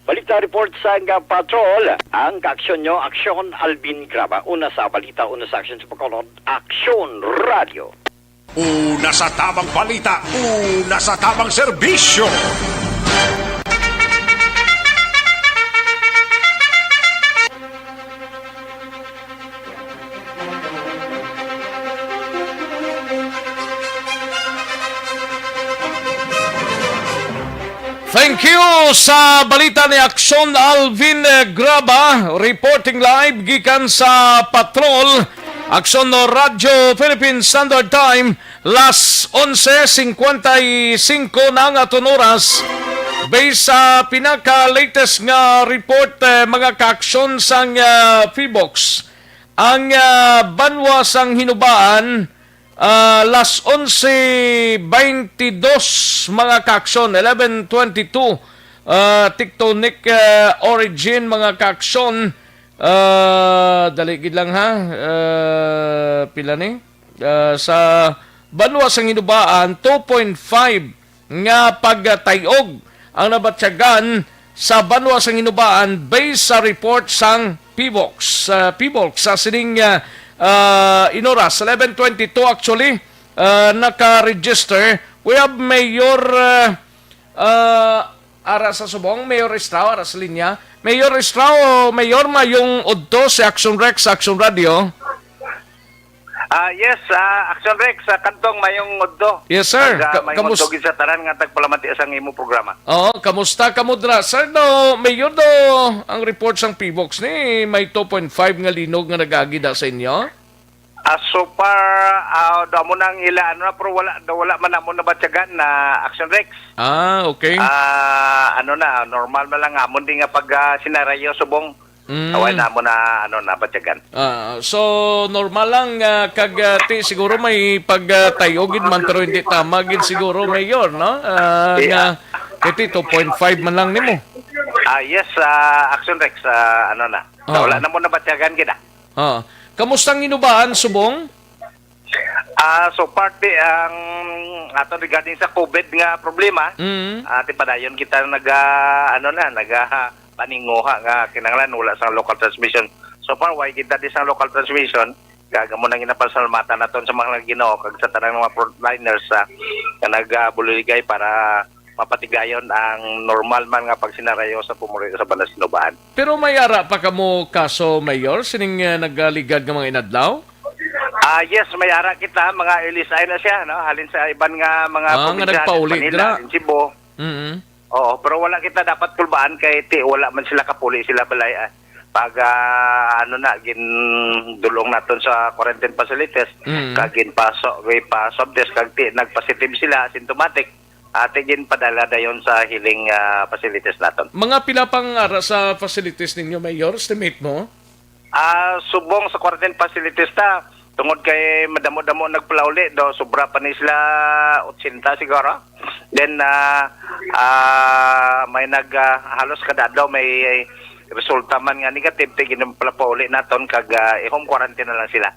Balita report sa patrol. Ang aksyon nyo, Aksyon Alvin Graba. Una sa balita, una sa aksyon sa Bacolod, Aksyon Radio. Una sa tamang balita, una sa tamang serbisyo. Thank you sa balita ni Aksyon Alvin Graba, reporting live gikan sa patrol. Aksyon no Radio Philippine Standard Time, las 11:55 na ang aton oras. Based sa pinaka-latest nga report mga ka-aksyon sang PBOX, ang banwa sang hinubaan las 11:22 mga kaksyon, 11:22 tectonic origin mga kaksyon. Daligid lang ha, pila ni sa banwa sang hinubaan 2.5 nga pagtayog ang nabatsyagan sa banwa sang hinubaan based sa report sang PBOX. PBOX sa sining inoras 11:22 actually naka-register. We have Mayor ara sa Subong, Mayor Estrao ara sa linya. Mayor Estrao, Mayor mayong udto si Action Rex, Action Radio. Yes, Action Rex, kantong mayong udto. Yes, sir. Mayong udto sa tanan nga tagpalamati sa imo programa. Oo, kamusta kamudra? Sir, no, Mayor do, ang report sang PBOX ni may 2.5 nga linog nga nagagida sa inyo? So far, damo nang ila, pero wala man mo nabatyagan na Action Rex. Okay. Normal na lang amon din nga pag sinarayo subong. Away na mo na nabatyagan. So normal lang kag siguro may pagtayogid man pero hindi tama gid siguro Mayor, no? Nga 2.5 man lang nimo. Yes, Action Rex, wala na mo nabatyagan gid. Kamustang inubaan subong? So parte ang ato regarding sa COVID nga problema, padayon kita paninguha nga kinahanglan wala sa local transmission. So far why kita di sa local transmission, gagamo nang ginapasalamatan naton sa mga Ginoo kag sa tanang mga frontliners nga nagabuligay para mapatigayon ang normal man nga pagsinarayo sa pumuli sa balas sinubaan. Pero may ara pa kamo kaso Mayor sining nagaligad nga mga inadlaw? Yes, may ara kita mga early sign na siya, no? Halin sa iban nga mga probinsya, Manila, Cebu. Oo, pero wala kita dapat kulbaan kay wala man sila kapuli sila balay pag gindulong naton sa quarantine facilities kag ginpasok pa swab test kag nagpositive sila asymptomatic gin padala dayon sa healing facilities naton. Mga pila pang ara sa facilities ninyo Mayor, estimate mo? Subong sa quarantine facilities tungod kay madamo-damo nagpalauli do sobra pa ni sila 80 siguro. Then may halos kada adlaw may resulta man nga negative tigin pala pauli naton kag home quarantine na lang sila.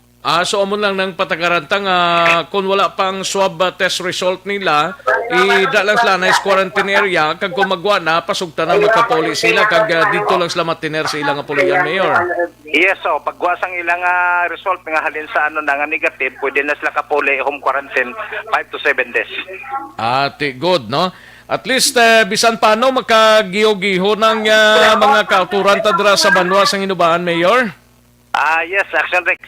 So amon lang nang patagarantang kung wala pang swab test result nila dalang sila na quarantine area kag kung magwa na pasugta na magkapuli sila kag dito lang sila matiner sa ilang pulian Mayor. Yes, so pagwasang ilang result nga halin sa nga negative, pwede na sila kapuli home quarantine 5 to 7 days. Good, no? At least bisan paano makagiho-giho ng mga kauturan tadra sa banwa sang hinubaan Mayor? Yes, Action Rex,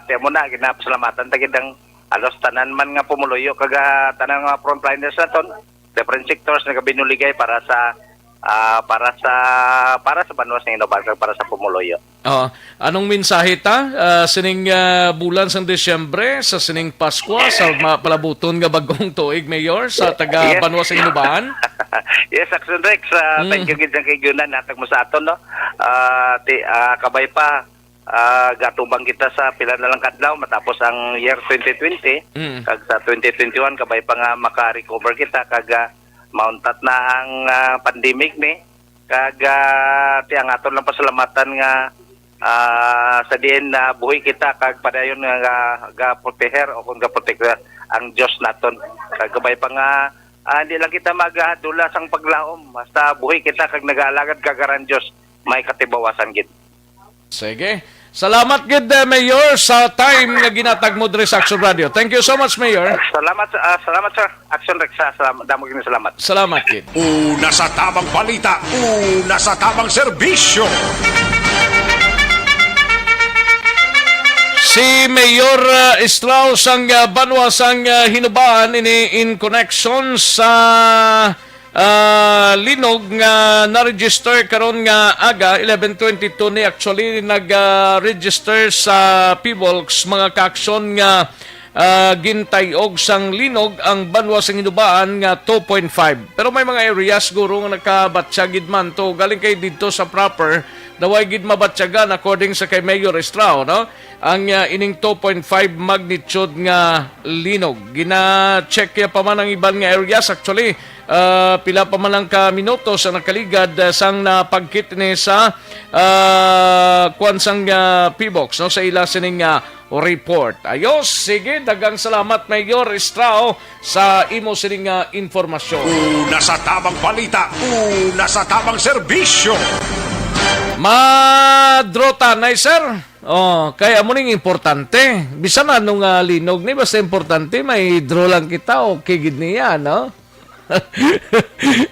temo na ginapasalamatan tagidang alos tanan man nga pumuluyo kaga tanan nga frontliners naton, different sectors nga binuligay para sa banwas ng Inobag para sa pumuluyo. Anong mensahe sining bulan sang Disyembre sa sining Pasko sa palabuton nga bagong tuig Mayor sa taga banwas ng Inobaan? Yes, Action Rex, thank you gid sa kigunan natag mo sa aton, no. Kabay pa gatubang kita sa pila na lang kadlaw matapos ang year 2020 kag sa 2021 kabay pa nga maka-recover kita kag mountat na ang pandemic ni kag ang aton lang pasalamatan nga sa diin na buhi kita kag padayon nga ga proteger o kung ga protekta ang Dios naton kag kabay pa nga Hindi lang kita magdula sang paglaom. Basta buhi kita kag nag-aalagad kagaran Diyos. May katibawasan gid. Sige. Salamat gid Mayor sa time nga ginatag mo diri sa Action Radio. Thank you so much, Mayor. Salamat sir. Action Rex. Damo gid salamat. Salamat gid. Una sa tamang balita, una sa tamang serbisyo. Si Mayor Strauss ang banwas ang hinubaan ini in connection sa linog nga na-register karon nga aga 11:22 ni actually nag-register sa PBOLX mga kaaksyon nga gintayog sang linog ang banwas ang hinubaan nga 2.5. Pero may mga areas guro nga nakabatsagid man to galing kay dito sa proper daway gid mabatsagan according sa kay Mayor Estrao, no? Ang ining 2.5 magnitude nga linog. Gina-check pa man ang iban nga areas actually. Pila pa man lang ka minutos ang nakaligad sang napagkit ni sa kwansang PBOX, no? Sa ila sining report. Ayos, sige, dagang salamat Mayor Estrao sa imo sining informasyon. Una sa tamang balita, una sa tamang serbisyo. Madrotanay, sir. Kaya mo ning importante. Bisan anong linog ni, basta importante, may draw lang kita, okay gid niya, no?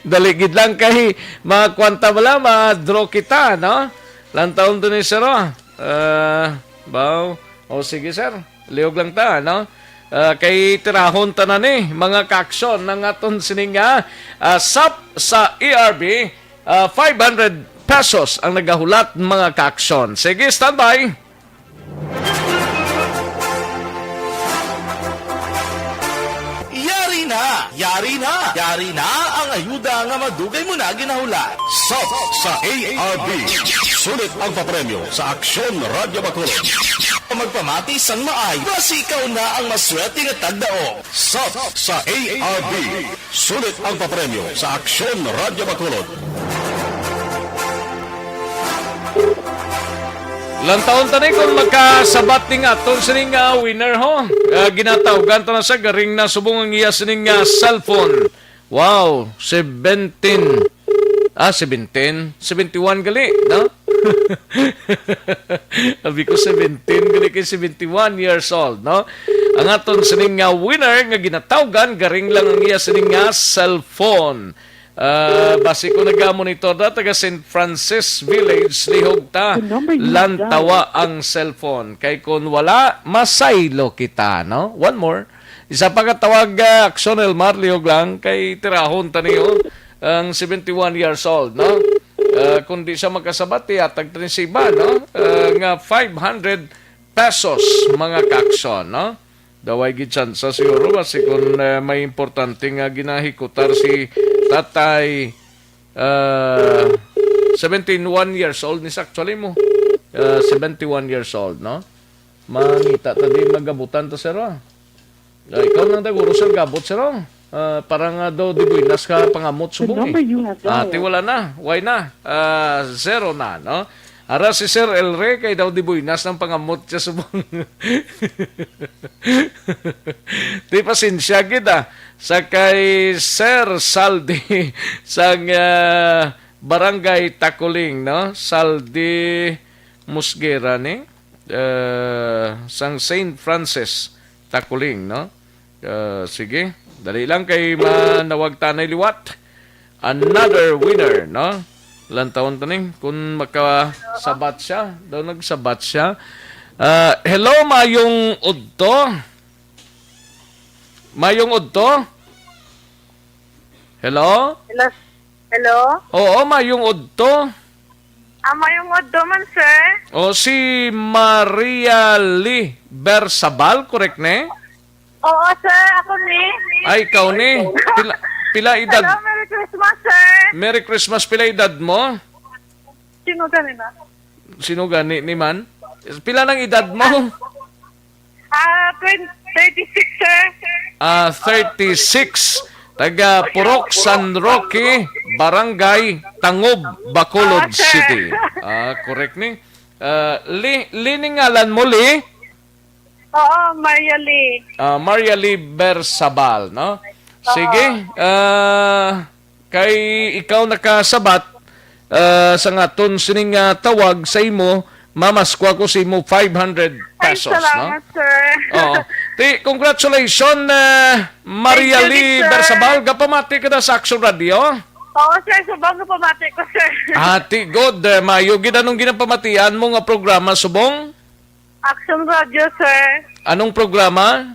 Daligid lang kay makwanta wala, ma-draw kita, no? Lantaon to ni sir, sige, sir. Liog lang ta, no? Kay tirahon tanan ni, mga kaksyon ng aton sining SAP sa ERB, 500 pesos ang nagahulat mga kaaksyon. Sige, standby. Yari na! Yari na! Yari na ang ayuda nga madugay mo na ginahulat. SAP sa ARB. Sulit ang papremyo sa Aksyon Radio Bacolod. Magpamati sang maay, basi ikaw na ang maswerte nga tagdaog. SAP sa ARB. Sulit ang papremyo sa Aksyon Radio Bacolod. Lantaon tani kung magkasabat ni nga ton sining winner ho. Ginatawgan ta na sa garing na subong ang iya sining cellphone. Wow, 17. 17. 71 gali, no? Sabi ko 17 gali kay 71 years old, no? Ang aton sining winner nga ginatawgan garing lang ang iya sining cellphone. Basi ko nag-monitor na taga St. Francis Village lihog ta lantawa ang cellphone kay kun wala masaylo kita, no? One more, isa pa katawag Action Elmar lihog lang kay tirahon taniyo ang 71 years old, no? Kundi siya magkasabat atag tani si iba, no? Nga 500 pesos mga kaaksyon, no? Daway gid chance siguro basi kung may importante nga ginahikutar si tatay 71 years old ni actually mo 71 years old, no? Mangita ta di magabutan to sir. Ikaw nang daguro sir gabot sir. Parang daw di buinas ka pangamot subong. Ati wala na, why na? Zero na, no? Ara si Sir Elre kay daw di buinas ng pangamot siya subong. Di pasensya kita sa kay Sir Saldi sang Barangay Takuling, no? Saldi Musgera ni sang St. Francis Takuling, no? Sige, dali lang kay manawag tanay liwat. Another winner, no? Lantaon taning kung makasabat siya, daw nagsabat siya. Hello, Mayong Udto. Mayong Udto? Hello? Hello? Oo, Mayong Udto. Mayong Udto man, sir. O, si Maria Lee Bersabal, correct ne? Oo, sir. Ako ni. Ay, ikaw ni. Pila edad? Hello, Merry Christmas, sir. Merry Christmas, pila edad mo? Sino gani na? Sino gani ni man? Pila ng edad mo? 36, sir. 36. Taga Purok, San Roque, Barangay Tangob, Bacolod City. Correct ni? Liningalan mo, Li? Oo, Maria Lee. Maria Lee Bersabal, no? Sige. Kay ikaw nakasabat sa ngaton sining tawag sa imo, mamaskwa ko sa imo 500 pesos, Salamat, no? sir. Oo. Ti, congratulations, Maria Thank you, Lee sir. Bersabal. Gapamati ka na sa Action Radio. Oo, sir. Subong ko pamati ko, sir. Ati, good. Mayo, ginanong ginapamatian mo nga programa, subong? Action Radio, sir. Anong programa?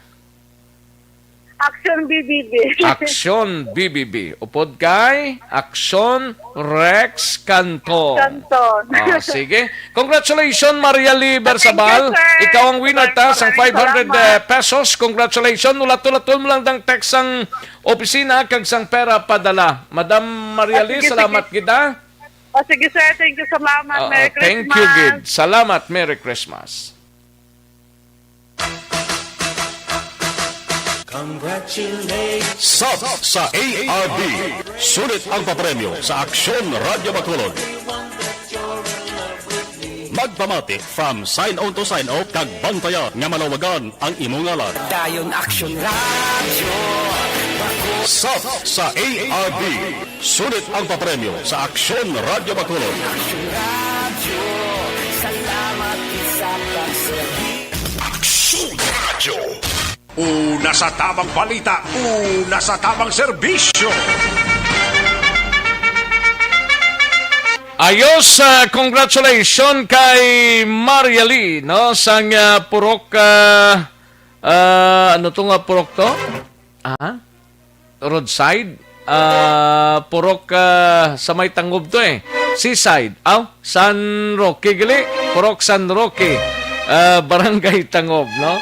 Action BBB. Action BBB. Upod kay Action Rex Canton. Canton. Sige. Congratulations, Maria Lee Bersabal. Thank you, sir. Ikaw ang winner ta sa 500 Salamat. pesos. Congratulations. Ulat-ulatol mo lang ng text ang opisina kag sang pera padala. Madam Maria Lee, Sige, salamat kita. O, sige, sir. Thank you. Salamat. Merry Christmas. Thank you, Gid. Salamat. Merry Christmas. Sub sa ARB. Sulit ang papremyo sa Aksyon Radio Bacolod. Magpamati from sign on to sign off kag bantaya nga malawagan ang imong ngalan. Dayon Action Radio. Sub sa ARB. Sulit ang papremyo sa Aksyon Radio Bacolod. Salamat sa pagserbi. Aksyon Radio. Una sa tamang balita, una sa tamang serbisyo. Ayos, congratulations kay Maria Lee, no? Sang purok, ano to nga purok to? Roadside? Purok sa may tangob to eh. Seaside. San Roque, gali? Purok San Roque. Barangay Tangob, no?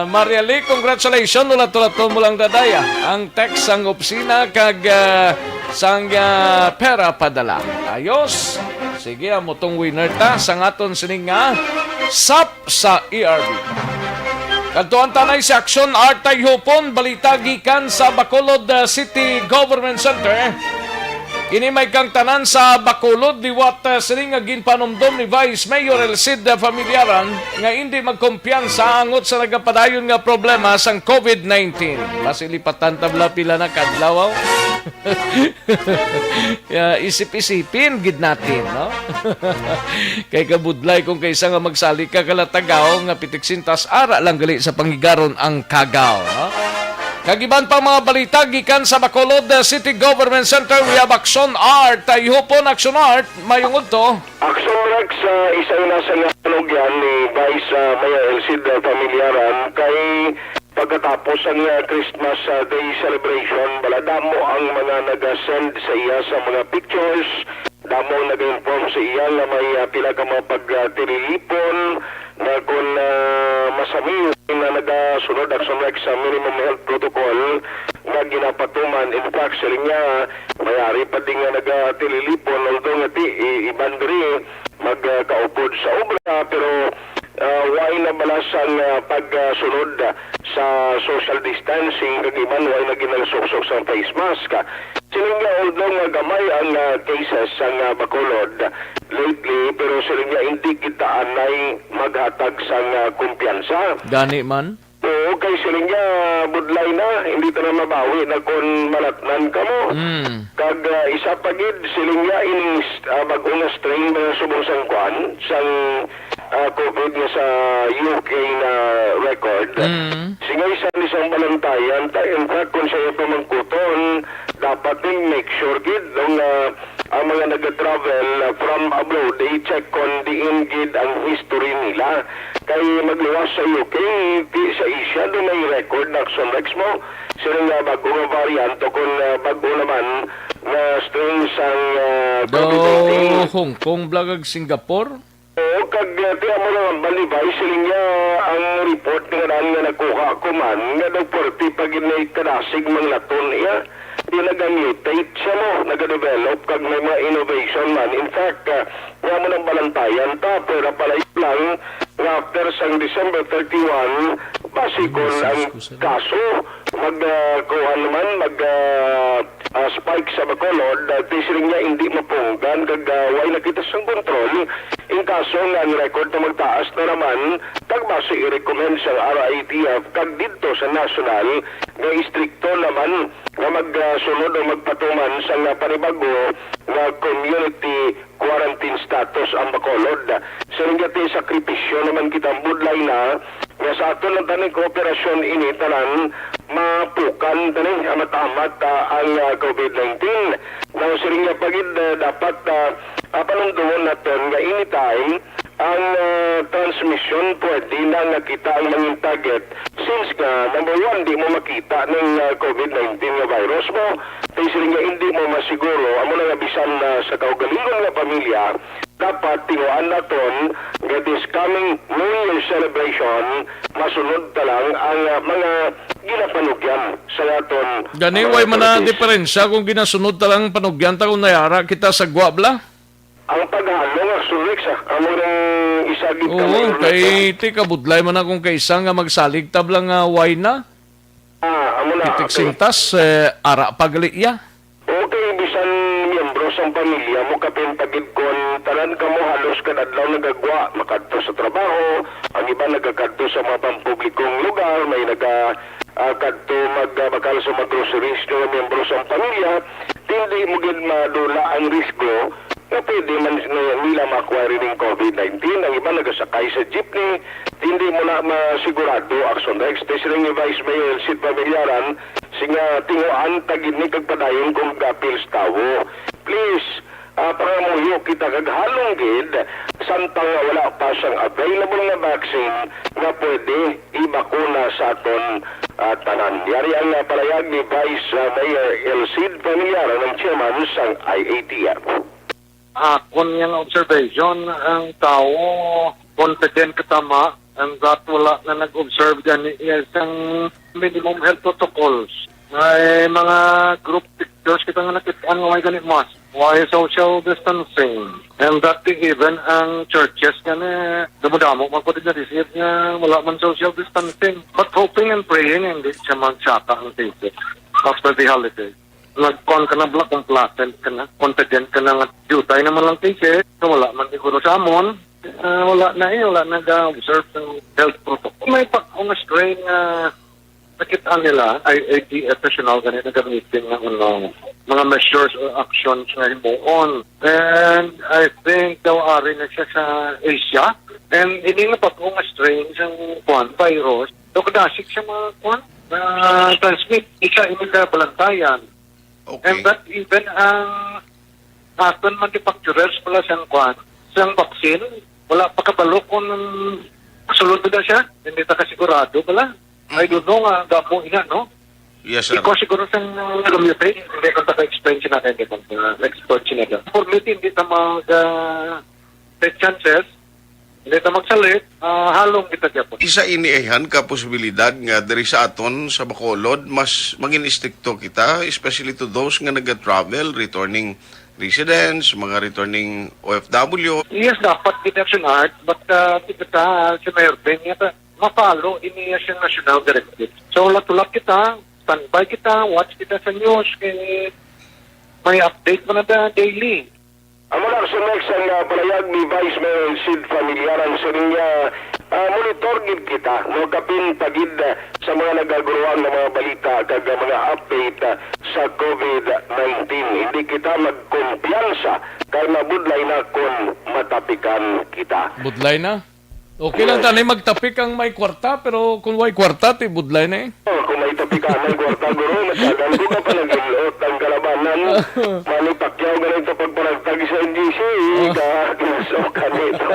Maria Lee, congratulations. Ulat-ulat mo lang dadaya. Ang text ang opisina kag sang pera padala. Ayos. Sige, amo tong winner ta sa ngaton sining SAP sa ERB. Kantuan tanay sa Action Artay Hupon, balita gikan sa Bacolod City Government Center. Kini may kang tanan sa Bacolod, diwat sining ginpanomdom ni Vice Mayor Elcid Familiaran nga hindi magkumpiyansa angot sa nagapadayon nga problema sang COVID-19. Masilipatan tabla pila na kadlaw. Isip-isipin gid natin, no? Kay kabudlay kung kaysa nga magsali ka kalatagaw nga pitiksintas ara lang gali sa pangigaron ang kagaw, no? Kagiban pa mga balita gikan sa Bacolod City Government Center, we have Action Art. Ihupon Action Art, mayungod to. Action Rex, isa na sa nanugyan ni Vice Mayor Elcid Familiaran kay pagkatapos ang Christmas Day celebration, baladamo ang mga nag-send sa iya sa mga pictures, damo nag-inform sa iya na may pila ka mga pagtililipon na kung masami na nagasunod Action Rex sa minimum health protocol na ginapatuman. In fact, sila nga mayari pa din nga nagatililipon although nga ibandri magkaupod sa obra pero why na balasang pagsunod sa social distancing kagiman why na ginalsok-sok sa face mask. Sila nga although nga gamay ang cases ang Bacolod lately pero sila nga hindi kita anay maghatag sa kumpiyansa. Gani man? Oo, kay sila nga budlay na, hindi ta na mabawi na kung malatnan ka mo. Kag isa pagid sila nga ining bag-una strain na subong sang kwan, sang COVID nga sa UK na record. Sige isang balantayan, in fact kung sa'yo pamangkuton, dapat din make sure gid nung ang mga nag-travel from abroad, i-check kung diin gid ang history nila. Kay magluwas sa UK, sa Asia, doon may record na Action Rex mo. Sila nga bago nga variant o kung bago naman na strains ang COVID-19. Hong Kong, blagag Singapore? Oo, kag tiya mo naman balibay, sila nga ang report nga nakuha ko man, nga daw 40 pag inay-kadasig mga laton iya. Nag-mutate siya mo, nag-develop kag may mga innovation man. In fact, nga mo ng balantayan ta, pero pala lang nga after sang December 31 basikon ang kaso magkuha naman spike sa Bacolod tisiring niya hindi mapunggan kag way nakita sang kontrol in kaso nga ang record na magtaas na naman tagbase i-recommend sa RITF kag dito sa national nga istrikto naman nga magsunod o magpatuman sa panibago nga community quarantine status ang Bacolod. Siringati sakripisyo naman kitang budlay na nga sa ato lang taning kooperasyon ini tanan mapukan taning matamat ang COVID-19. Nang siringya pagid dapat panunduon natin nga anytime ang transmission pwede na nakita ang mga target since nga number one di mo makita ng COVID-19 nga virus mo kasi nga hindi mo masiguro amo na nga bisan sa kaugalingon nga pamilya dapat tinguan naton nga this coming New Year celebration masunod talang ang mga ginapanugyan sa aton ganiway man na diferensya kung ginasunod talang panugyan ta kung nayara kita sa guwabla. Ang paghalo nga sulik sa amo ng isagid ka. Oo, kay ti kabudlay man akong kaisa nga magsalig tablang nga way na. Amo na. Itiksintas ara pagliya. Okay, bisan miyembro sa pamilya mo kapin pagidkon tanan kamo halos kadadlaw nagagwa makadto sa trabaho, ang iba nagakadto sa mga pampublikong lugar, may kadto magbakal sa mga groceries ng miyembro sa pamilya, hindi mo gid madula ang risgo na pwede man nila ma-acquire ng COVID-19. Ang iba nagasakay sa jeepney, hindi mo na masigurado action next. Sila ni Vice Mayor Sid Pamilyaran, singa tinguan tagid ni kagpadayon kung gapils tawo. Please, pangamuyo kita kaghalong gid, samtang wala pa siyang available na vaccine na pwede ibakuna sa aton tanan. Yari ang palayag ni Vice Mayor Sid Pamilyaran ng chairman sang IATF. Kung yung observation, ang tao confident katama and that wala na nag-observe dyan isang minimum health protocols. May mga group pictures kita nga nakitaan nga may ganit mas. Why social distancing? And that even ang churches nga na damo-damo magpatid na receive nga wala man social distancing. But hoping and praying hindi siya magsaka ang cases after the holidays. Nag-con ka na black complacent ka na, confident ka na nga jutay naman lang cases, wala man siguro sa amon, wala na nag-observe ng health protocol. May kung strain na nakita nila, IAT professional ganit na gamitin ng mga measures or actions na himuon. And I think daw ari na siya sa Asia, and hindi na pa kung strain ng virus, daw kadasik siya mga transmit, isa imita balantayan. Okay. And that even ang aton manufacturers pala siyang vaccine, wala pa kabalo kung sulod na siya, hindi ta kasigurado pala. I don't know nga, gamo ina, no? Yes, sir. Ikaw siguro siyang nag-mutate, hindi ko taka-explain siya natin, expert siya na. For me, hindi ta take chances, hindi ta magsalit, halong kita dyan po. Isa iniihan ka posibilidad nga diri sa aton sa Bacolod, mas maging istrikto kita, especially to those nga nag-travel, returning residents, mga returning OFW. Yes, dapat detection art, but kita si Mayor Ben, mapalo iniya siyang national directive. So, latulak kita, standby kita, watch kita sa news, may update mo na daily. Amo na sa next ang palayag ni Vice Mayor Sid Pamilyaran sa niya monitor gid kita no kapin pagid sa mga nagaguruan ng mga balita kag mga update sa COVID-19. Hindi kita magkumpiyansa kay mabudlay na kung matapikan kita. Budlay na? Okay lang tanay magtapik ang may kwarta, pero kung may kwarta, budlay na eh. Kung may tapikan ng kwarta, guro, nagsagal ko na panagilot ang kalabanan. Manny Pacquiao ganito pagparagtag sa NGC, kinasokan nito.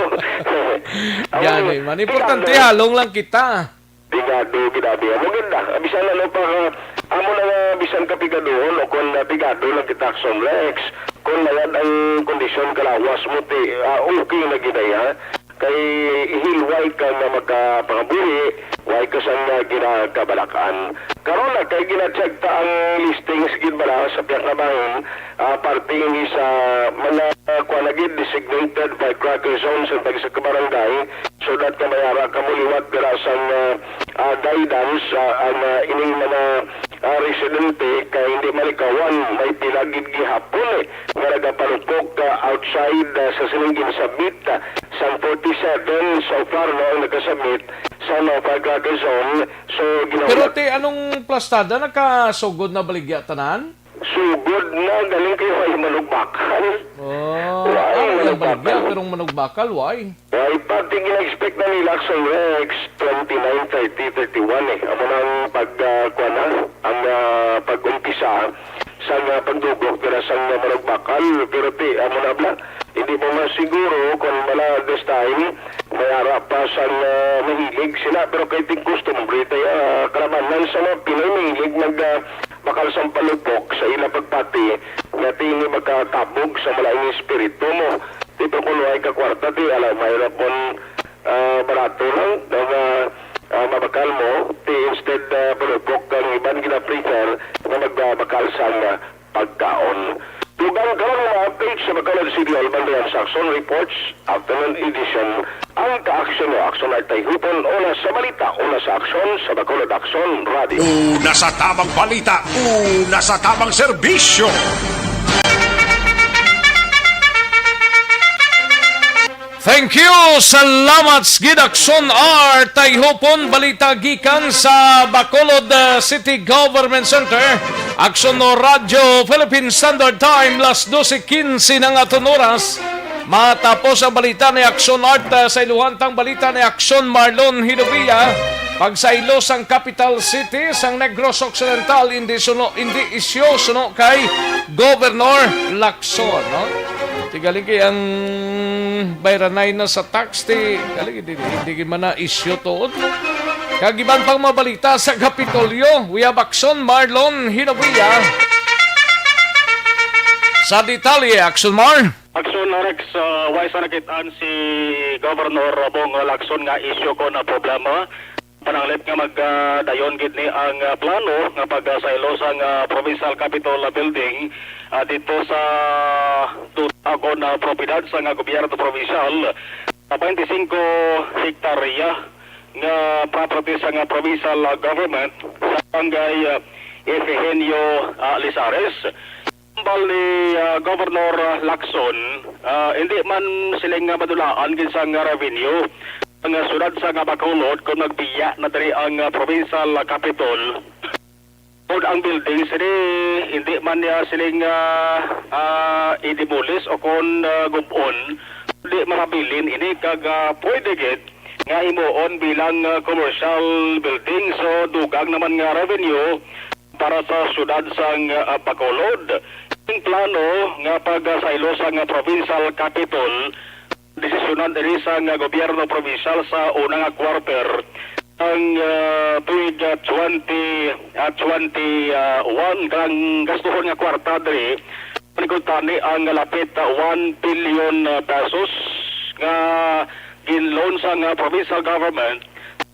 Yan eh, man. Importante, halong lang kita. Pigado, ginabi. Maganda. Bisan na pa, amo na bisan ka pigadoon o kung pigado lang kita action Lex. Kung nalad ang kondisyon kalawas mo, okay na ginaya. Kay ihilway ka na magkapangabuhi, way ka siyang ginakabalakaan. Karoon na, kay ginacheck ta ang listings ginbala sa piyak na bahin, parte ini sa mga kwanagid designated by cracker zones at sa kabarangay. So so that kamayara kamuliwat dira sang guidance ang ining mga residente kay hindi malikawan may pilagid gihapon nga nagapalupok outside sa silingin sabit sang 47 so far no ang nakasabit sa pagkakazone. So Pero te, anong plastada? Nakasugod na baligya tanan? Sugod na, galing kayo ay manugbakal. Walang baligya, pero manugbakal, why? Why, pati gina-expect na nila sa Rex 29, 30, 31 Amo nang ang pag-umpisa sa pagdugok nila sa manugbakal. Pero amo na bla, hindi mo masiguro kung mala this time may harap pa sa mahilig sila. Pero kay ting customary tayo, karamanan sa mga Pinoy mahilig bakal sa palupok sa ila pagpati nga tini magkakabog sa malaing espiritu mo. Dito kung ay kakwarta alam, mayroon pon barato lang na mabakal mo instead palupok ang iban gina-prefer na magbabakal sa pagkaon. Tugang ka lang mga updates sa Bacolod City, Albandayan, Saxon Reports, Afternoon Edition. Ang ka-aksyon o aksyon ay tayhupon una sa balita, una sa aksyon sa Bacolod Aksyon Radio. Una sa tamang balita, una sa tamang serbisyo. Thank you! Salamat Gidakson R. Tayhopon, balita gikan sa Bacolod City Government Center. Aksyon no Radio, Philippine Standard Time, las 12:15 ng aton oras. Matapos ang balita ni Aksyon Art sa iluhantang balita ni Aksyon Marlon Hinovia. Pagsailo sang capital city sang Negros Occidental, hindi isyo suno kay Governor Lacson. No? Tigaling kay ang bayranay na sa tax, hindi man na isyo to. Kagiban pang mabalita sa Kapitolyo, we have Aksyon Marlon Hinovia. Sa detalye, Aksyon Mar. Aksyon Rex, wais na nakitaan si Governor Bong Lacson nga isyo ko na problema. Pananglip nga magdayon gid ni ang plano nga pagsaylo sang Provincial Capitol Building dito sa Tutagon na propiedad sa gobyerno provincial. 25 hektarya nga property sa provincial government sa barangay Efehenio Lizares. Ambal ni Governor Lacson, hindi man silang madulaan gid sa revenue ang sunod sa Bacolod kung nagbiya na dali ang provincial capital. Kung ang building hindi man niya silang i-demolish o kung gubon, hindi mapabilin ini kag pwede gid nga imuon bilang commercial building. So dugang naman nga revenue para sa syudad sa Bacolod. Ang plano nga pagsaylo sa provincial capital desisyonan diri sa gobyerno provincial sa unang quarter ang tuig 2021 kang gastuhon nga kwarta diri panigutani ang lapit 1 billion pesos nga ginloan sa provincial government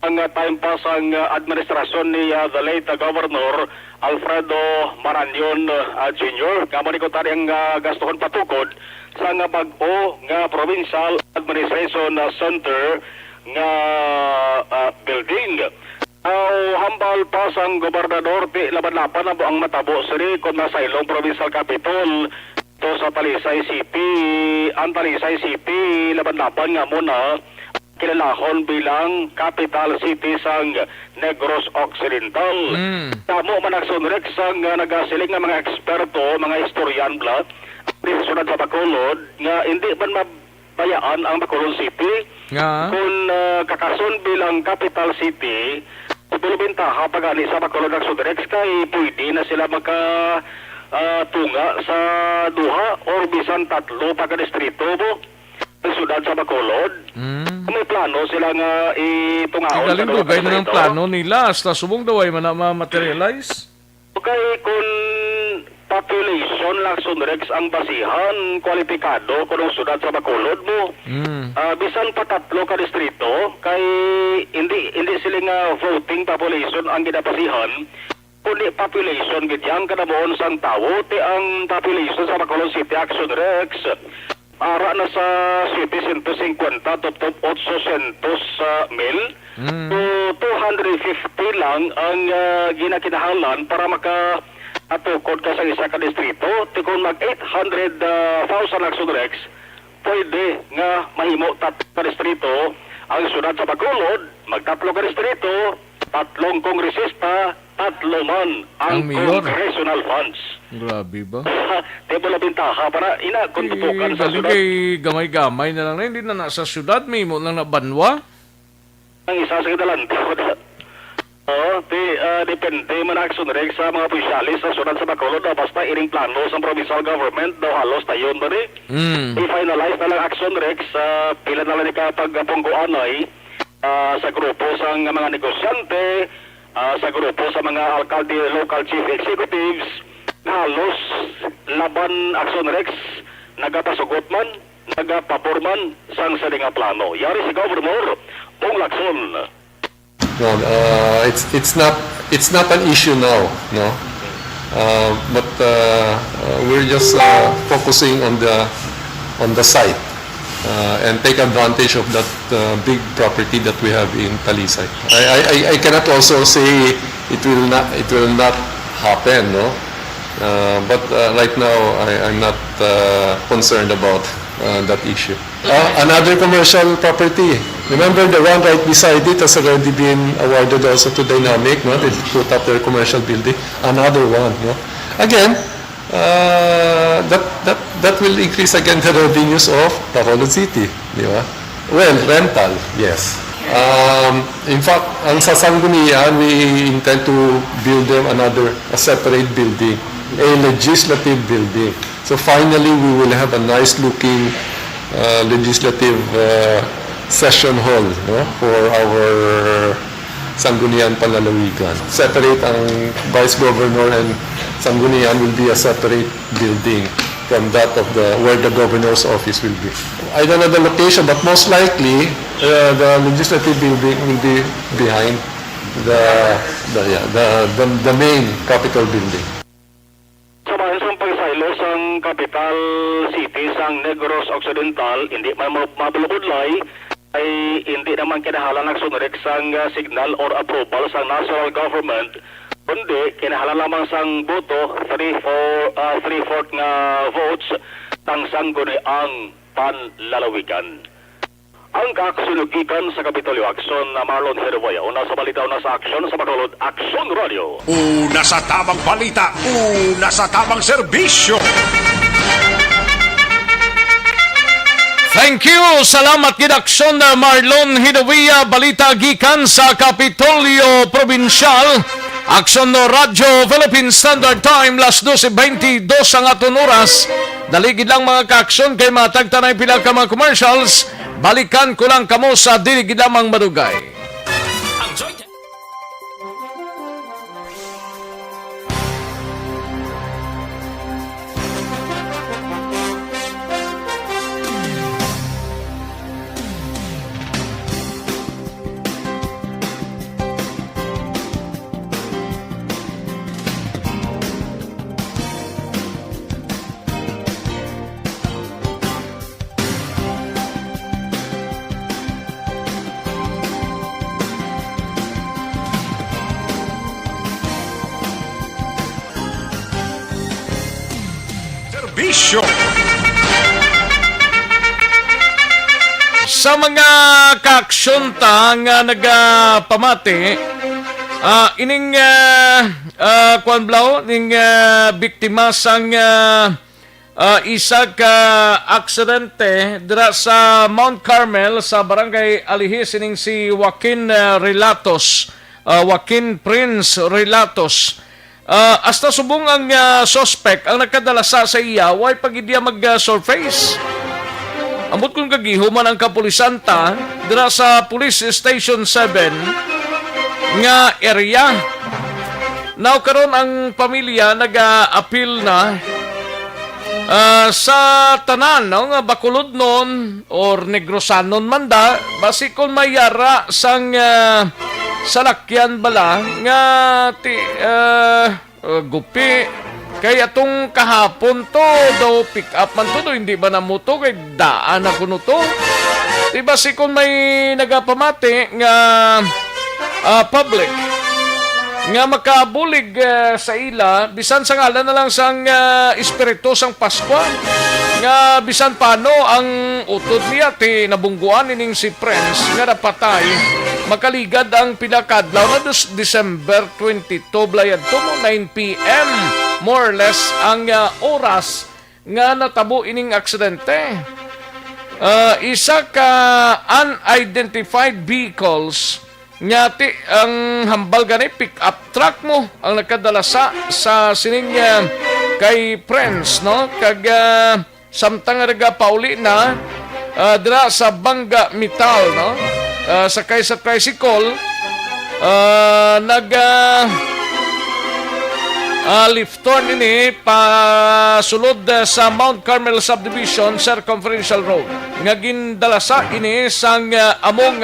ang time pa sa administrasyon ni the late Governor Alfredo Marañon Jr. Nga manigutani ang gastuhon patukod sa bag-o nga Provincial Administration Center nga building. Hambal pa sang gobernador ti laban-laban na ang matabo siri kung nasa ilong Provincial Capital to sa Talisay City. Ang Talisay City laban-laban nga muna kilalahon bilang capital city sang Negros Occidental. Tamo man nagsunrek sang nagasiling nga mga eksperto, mga historian bla sunod sa Bacolod nga hindi man mabayaan ang Bacolod City kung kakason bilang capital city. Bulubintaha pagani sa Bacolod nagsunrek kay pwede na sila tunga sa duha or bisan tatlo pagka-distrito mo sa syudad sa Bacolod. May plano sila nga itungaon sa dugay na ng plano nila hasta subong daw ay ma-materialize. Okay, kung population Lacson Rex ang basihan kwalipikado kung syudad sa Bacolod mo. Bisan pa tatlo ka distrito kay hindi sila nga voting population ang ginabasihan kundi population gid yang kadamoon sang tawo ti ang population sa Bacolod City Action Rex ara na sa city 150 to 800 mil. So 250 lang ang ginakinahalan para makatukod ka sa isa ka distrito. Kung mag 800,000 action rex, pwede nga mahimo tatlo ka distrito ang syudad sa Bacolod, magtatlo ka distrito, 3 kongresista, 3 man ang mayor. congressional funds. Grabe ba? Tebo na bintaha para ina kung tutukan sa Dali syudad. kay gamay-gamay na lang. Hindi na nasa syudad. May mo lang na banwa. Ang isa sa kidalante. Depende man action rex sa mga opisyalis sa syudad sa Bacolod basta iring plano sa provincial government daw halos tayon ba ni? I-finalize na lang action rex pila na lang ikapagpungguan ay sa grupo sa mga negosyante, sa grupo sa mga alkalde, local chief executives, halos laban action rex nagapasugot man, nagapapor man sang sa nga plano. Yari si Governor Bong Lacson. No, it's not an issue now, no. But we're just focusing on the site and take advantage of that big property that we have in Talisay. I cannot also say it will not happen, no. But right now I'm not concerned about that issue. Another commercial property. Remember the one right beside it has already been awarded also to Dynamic, no? They put up their commercial building. Another one, no? Again, that will increase again the revenues of Bacolod City, di ba? Well, rental, yes. In fact, ang sa Sanggunian, we intend to build them a separate building, a legislative building. So finally, we will have a nice-looking legislative session hall, no, for our Sanggunian Panlalawigan. Separate ang Vice Governor and Sanggunian will be a separate building from that of where the governor's office will be. I don't know the location, but most likely the legislative building will be behind the main Capitol building. Sa bayan sa pagsaylo sang capital city sang Negros Occidental, hindi man mabulukudlay ay hindi naman kinahalan ng sunrek sang signal or approval sang national government, kundi kinahalan lamang sang boto 3/4 nga votes sang sangguniang panlalawigan. Ang kaksunugikan sa Kapitolyo Aksyon na Marlon Herboya, una sa balita, una sa aksyon sa Bacolod Aksyon Radio. Una sa tamang balita, una sa tamang serbisyo. Thank you! Salamat gid aksyon na Marlon Hidawiya, balita gikan sa Kapitolyo Provincial. Aksyon no Radyo Philippine Standard Time, las 12:22 ang aton oras. Daligid lang mga ka-aksyon kay matagtanay pila ka mga commercials. Balikan ko lang kamo sa diligid lamang madugay. Serbisyo. Sa mga ka-aksyon ta nga nagapamati, ining kuan blaw ning biktima sang isa ka aksidente dira sa Mount Carmel sa barangay Alihis, ining si Joaquin Relatos, Joaquin Prince Relatos. Hasta subong ang suspect ang nakadala sa iya, way pagidya mag-surface. Amot kung kagihuman ang kapulisan ta dira sa Police Station 7 nga area. Now karon ang pamilya nag-appeal na sa tanan, no, nga Bacolod non or Negrosanon manda, basi kung mayara sang salakyan bala nga gupi Kaya atong kahapon to, daw pick up man to, hindi ba na mo to, kay daan ako no to. Diba si kung may nagapamati nga public, nga makabulig sa ila, bisan sa ngalan na lang sang espiritu sang Pasko, nga bisan paano ang utod niya ti nabungguan ining si Prince nga napatay, makaligad ang pinakadlaw na December 22, blayad to mo 9 p.m. more or less ang oras nga natabo ining aksidente. Isa ka unidentified vehicles nyati ang hambal gani pick up truck mo ang nakadala sa sining kay Prince, no, kag samtang raga pauli na dira sa Bangga Metal, no, sakay sa tricycle, lift turn ini pasulod sa Mount Carmel Subdivision Circumferential Road. Nga gindalasa ini sang among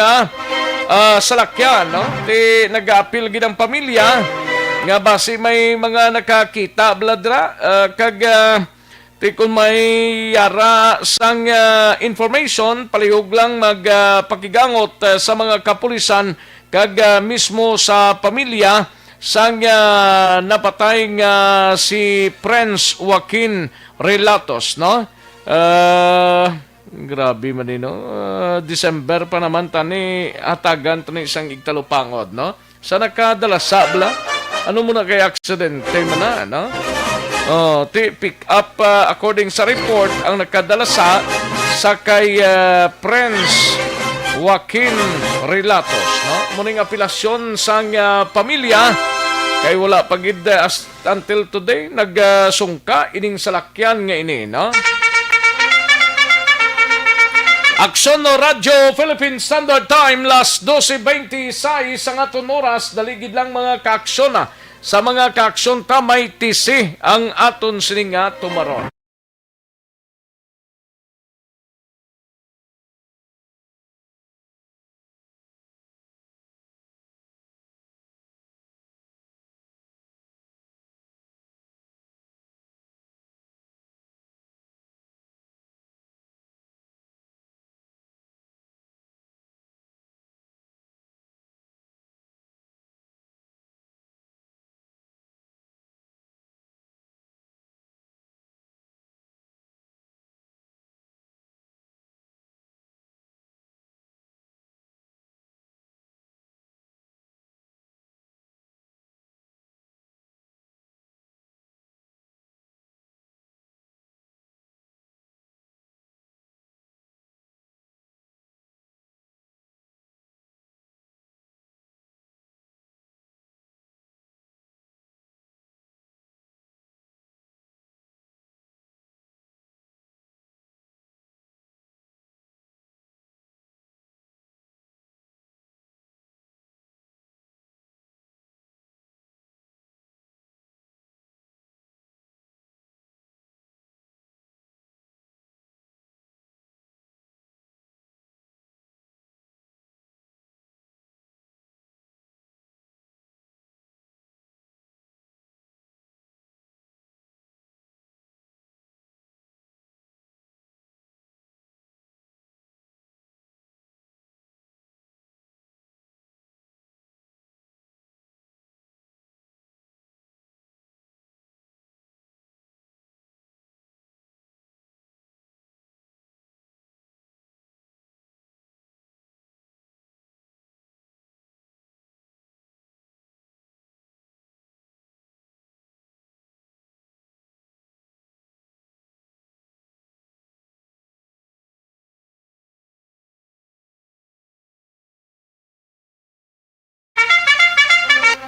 salakyan, no? Ti nag-apil gid ang pamilya nga base may mga nakakita bladra kag ti kung may yara sang information palihog lang magpakigangot sa mga kapulisan kag mismo sa pamilya sang napatay nga si Prince Joaquin Relatos, no? Grabe man no. December pa naman tani hatagan tani isang igtalupangod, no? Sa nakadala sabla, ano mo na kay aksidente man na, no? Ti pick up according sa report ang nakadala sa kay Prince Joaquin Relatos, no? Muning apelasyon sang pamilya kay wala pagid until today nagsungka ining salakyan nga ini, no? Aksyon no Radyo Philippine Standard Time last 12:26 ang aton oras, daligid lang mga kaaksyon na sa mga kaaksyon ta may tisi ang aton sininga tumaron.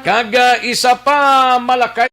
Kag isa pa malakay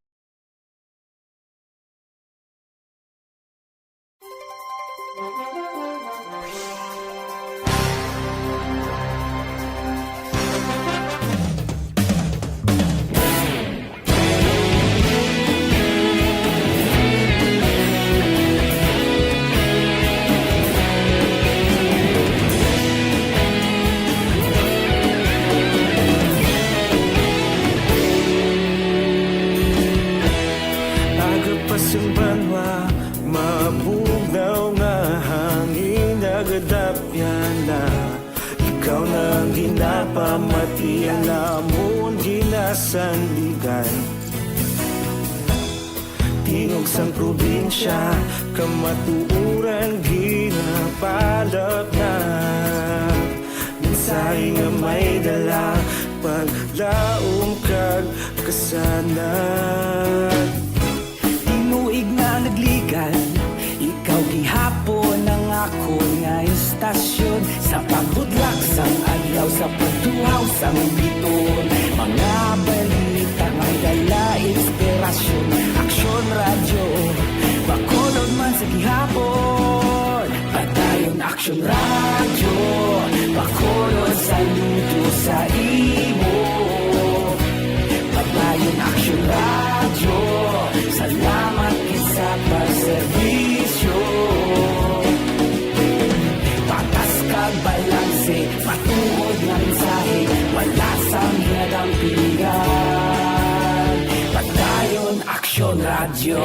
Pagkapasumbanwa, mabugaw nga hangin nagadapyan na. Ikaw nang ginapamatian namon ginasandigan. Tingog sang probinsya, kamatuuran ginapalap na. Mensahe nga may dala, paglaom kag kasanan. Tinuig nga nagligan, ikaw gihapon ang ako nga istasyon. Sa paghudlak sang adlaw, sa pagtuhaw sang biton. Mga balita may dala inspirasyon. Aksyon radyo, bakulod man sa gihapon. Padayon Aksyon radyo, bakulod sa luto sa imo. Padayon Aksyon radyo, salamat sa pagserbisyo. Patas kag balanse, patuod nga mensahe, wala sang hinadang pilihan. Padayon Aksyon radyo.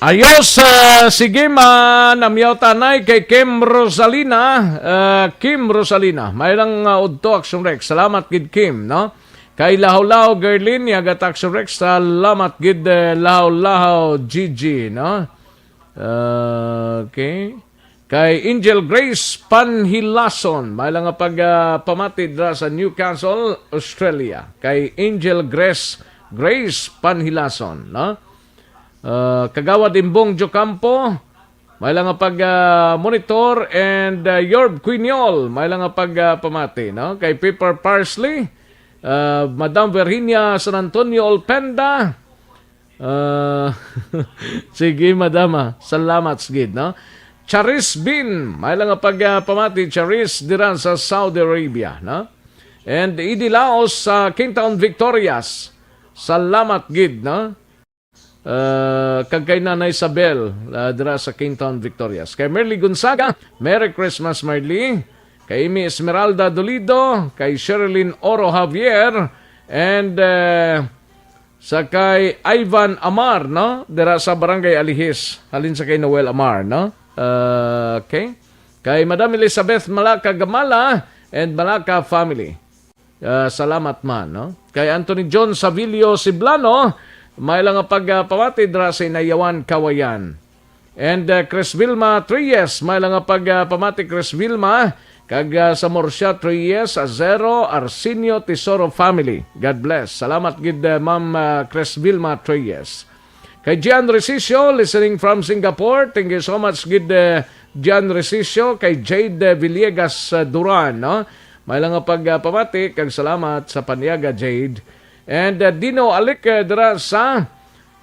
Ayos, sige namyaw tanay kay Kim Rosalina. Kim Rosalina, may lang udto Action Rex. Salamat gid Kim, no? Kay Lahaw-Lahaw Gerlin, yagat Action Rex. Salamat gid Lahaw-Lahaw Gigi, no? Okay. Kay Angel Grace Panhilason, may lang pagpamati dra sa Newcastle, Australia. Kay Angel Grace Panhilason, no? Kagawad Imbong Jocampo, may lang pag-monitor, and Yorb Quiniol, may lang pag-pamati, no? Kay Pepper Parsley, Madam Virginia San Antonio Olpenda, sige Madama, salamat sigid, no? Charis Bin, may lang pag-pamati, Charis diran sa Saudi Arabia, no? And Idi Laos sa Kingtown Victorias, salamat gid, no? Kag kay Nanay Isabel dira sa Kingtown Victorias. Kay Merly Gonzaga, Merry Christmas Merly. Kay Amy Esmeralda Dolido, kay Sherilyn Oro Javier, and sa kay Ivan Amar, no? Dira sa Barangay Alihis, halin sa kay Noel Amar, no? Okay. Kay Madam Elizabeth Malaka Gamala and Malaka family. Salamat man, no? Kay Anthony John Savilio Siblano, may lang pagpamati dra sa Inayawan, Kawayan. And Chris Vilma Treyes, may lang pagpamati Chris Vilma, kag sa Morsia Treyes, Azero, Arsenio Tesoro family. God bless. Salamat gid Ma'am Chris Vilma Treyes. Kay Gian Recicio, listening from Singapore. Thank you so much gid Gian Recicio. Kay Jade Villegas Duran, no? May lang pagpamati, kag salamat sa paniaga Jade. And Dino Alik dira sa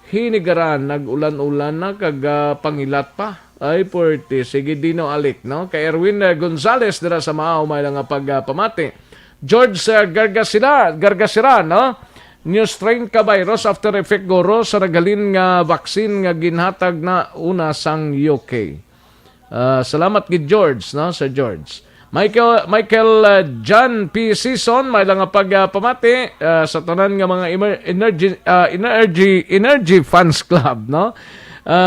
Hinigaran, nag-ulan-ulan na kag pangilat pa. Ay porte, sige Dino Alik, no? Kay Erwin Gonzales dira sa Maaw, may lang pagpamati. George Gargasira, no? New strain ka virus after effect goro sa nagalin nga vaccine nga ginhatag na una sang UK. Salamat gid George, no? Sir George. Michael John P. Season, may lang pagpamati sa tanan nga mga Energy Fans Club, no?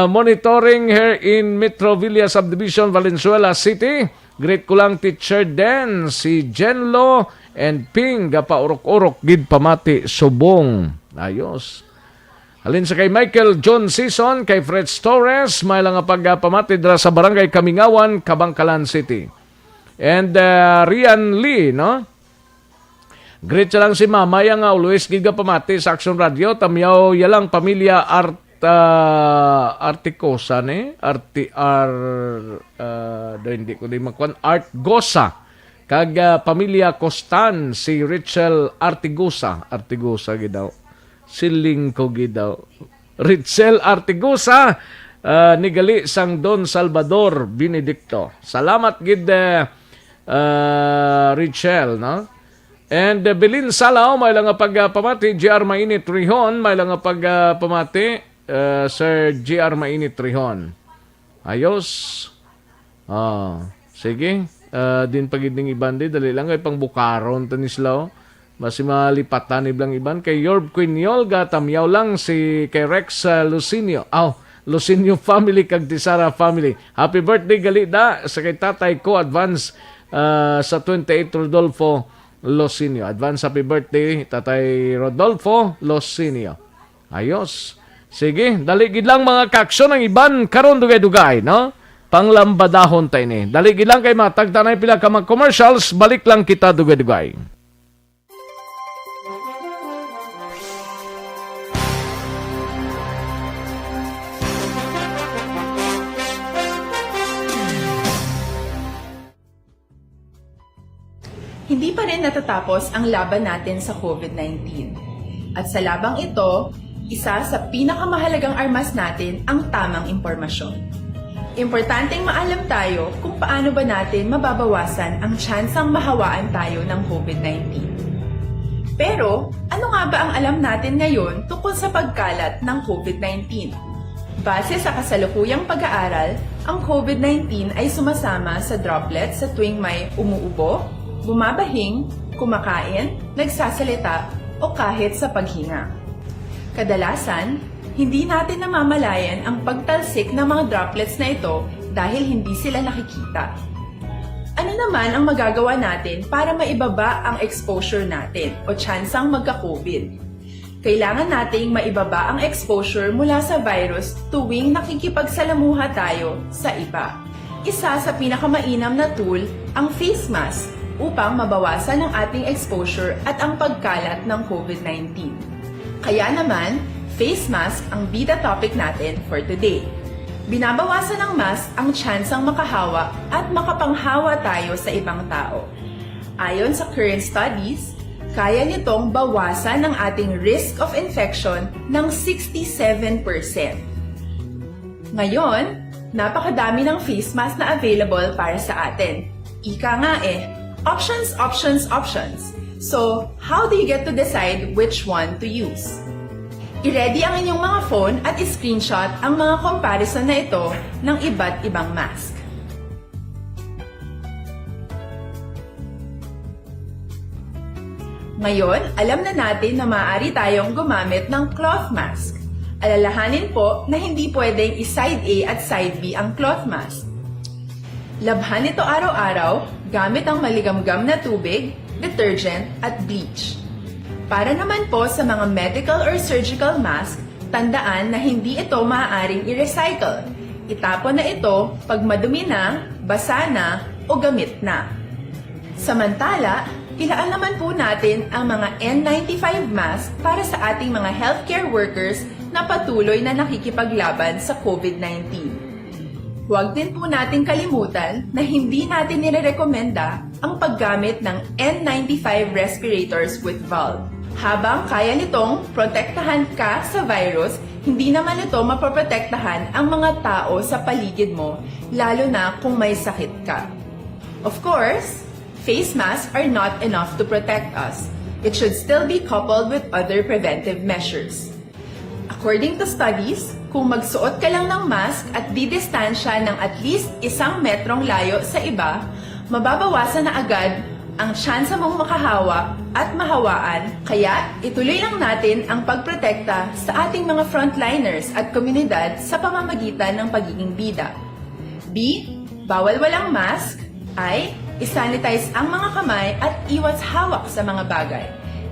Monitoring here in Metro Villa Subdivision, Valenzuela City. Great kulang teacher den si Jenlo and Ping gapa urok-urok gid pamati subong. Ayos. Halin sa kay Michael John Season, kay Fred Torres, may lang pagpamati dira sa Barangay Kamingawan, Kabangkalan City. And Rian Lee, no? Great lang si Mama, yang always giga pamati sa Action Radio. Tamyaw yalang pamilya Articosa, ne? Hindi ko din makwan. Art Gosa. Kag pamilya Costan, si Richel Artigosa. Artigosa gidaw. Siling ko gidaw. Richel Artigosa, nigali sang Don Salvador Benedicto. Salamat gid Richel, no? And Belin Salao, may lang pagpamati. GR Mainit Rihon, may lang pagpamati. Sir GR Mainit Rihon. Ayos. Sige. Din pagiding iban di dali lang kay pang bukaron tanislaw. Basi malipatan iblang iban kay Yorb Quiniol gatamyaw lang si kay Rex Lucinio. Lucinio family kag Tisara family. Happy birthday gali da sa kay tatay ko advance sa 28 Rodolfo Lucinio. Advance happy birthday tatay Rodolfo Lucinio. Ayos. Sige, dali gid lang mga kaksyon ang iban karon dugay-dugay, no? Panglambadahon tayo ni. Dali gid lang kay matagtanay pila ka mga commercials, balik lang kita dugay-dugay. Hindi pa rin natatapos ang laban natin sa COVID-19. At sa labang ito, isa sa pinakamahalagang armas natin ang tamang impormasyon. Importanteng maalam tayo kung paano ba natin mababawasan ang tsansang mahawaan tayo ng COVID-19. Pero, ano nga ba ang alam natin ngayon tungkol sa pagkalat ng COVID-19? Base sa kasalukuyang pag-aaral, ang COVID-19 ay sumasama sa droplets sa tuwing may umuubo, bumabahing, kumakain, nagsasalita, o kahit sa paghinga. Kadalasan, hindi natin namamalayan ang pagtalsik ng mga droplets na ito dahil hindi sila nakikita. Ano naman ang magagawa natin para maibaba ang exposure natin o tsansang magka-COVID? Kailangan nating maibaba ang exposure mula sa virus tuwing nakikipagsalamuha tayo sa iba. Isa sa pinakamainam na tool ang face mask upang mabawasan ang ating exposure at ang pagkalat ng COVID-19. Kaya naman, face mask ang bida topic natin for today. Binabawasan ng mask ang tsansang makahawa at makapanghawa tayo sa ibang tao. Ayon sa current studies, kaya nitong bawasan ang ating risk of infection ng 67%. Ngayon, napakadami ng face mask na available para sa atin. Ika nga options, options, options. So, how do you get to decide which one to use? I-ready ang inyong mga phone at i-screenshot ang mga comparison na ito ng iba't ibang mask. Ngayon, alam na natin na maaari tayong gumamit ng cloth mask. Alalahanin po na hindi pwedeng i-side A at side B ang cloth mask. Labhan ito araw-araw gamit ang maligamgam na tubig, detergent at bleach. Para naman po sa mga medical or surgical mask, tandaan na hindi ito maaaring i-recycle. Itapon na ito pag madumi na, basa na, o gamit na. Samantala, ilaan naman po natin ang mga N95 mask para sa ating mga healthcare workers na patuloy na nakikipaglaban sa COVID-19. Huwag din po natin kalimutan na hindi natin nirerekomenda ang paggamit ng N95 respirators with valve. Habang kaya nitong protektahan ka sa virus, hindi naman ito mapoprotektahan ang mga tao sa paligid mo, lalo na kung may sakit ka. Of course, face masks are not enough to protect us. It should still be coupled with other preventive measures. According to studies, kung magsuot ka lang ng mask at didistansya ng at least 1 metrong layo sa iba, mababawasan na agad ang tsansa mong makahawa at mahawaan, kaya ituloy lang natin ang pagprotekta sa ating mga frontliners at komunidad sa pamamagitan ng pagiging bida. B. Bawal walang mask. I. Isanitize ang mga kamay at iwas hawak sa mga bagay.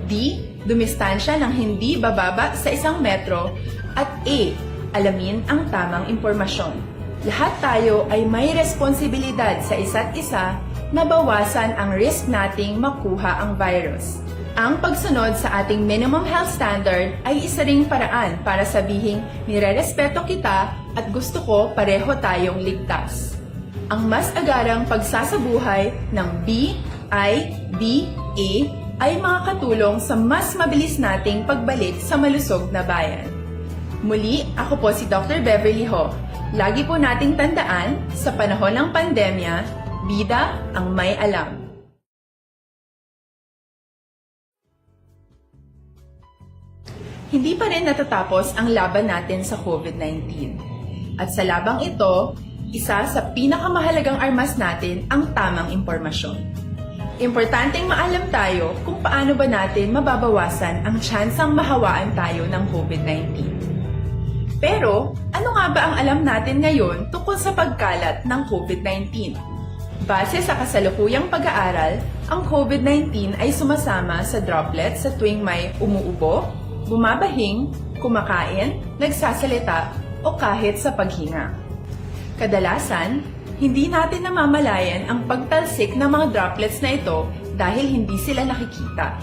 D. Dumistansya ng hindi bababa sa 1 metro. At A. Alamin ang tamang impormasyon. Lahat tayo ay may responsibilidad sa isa't isa na bawasan ang risk nating makuha ang virus. Ang pagsunod sa ating minimum health standard ay isa ring paraan para sabihing nirerespeto kita at gusto ko pareho tayong ligtas. Ang mas agarang pagsasabuhay ng BIBA ay makakatulong sa mas mabilis nating pagbalik sa malusog na bayan. Muli, ako po si Dr. Beverly Ho. Lagi po nating tandaan, sa panahon ng pandemya, bida ang may alam. Hindi pa rin natatapos ang laban natin sa COVID-19. At sa labang ito, Isa sa pinakamahalagang armas natin ang tamang impormasyon. Importanteng maalam tayo kung paano ba natin mababawasan ang tsansang mahawaan tayo ng COVID-19. Pero, ano nga ba ang alam natin ngayon tungkol sa pagkalat ng COVID-19? Base sa kasalukuyang pag-aaral, ang COVID-19 ay sumasama sa droplets sa tuwing may umuubo, bumabahing, kumakain, nagsasalita, o kahit sa paghinga. Kadalasan, hindi natin namamalayan ang pagtalsik ng mga droplets na ito dahil hindi sila nakikita.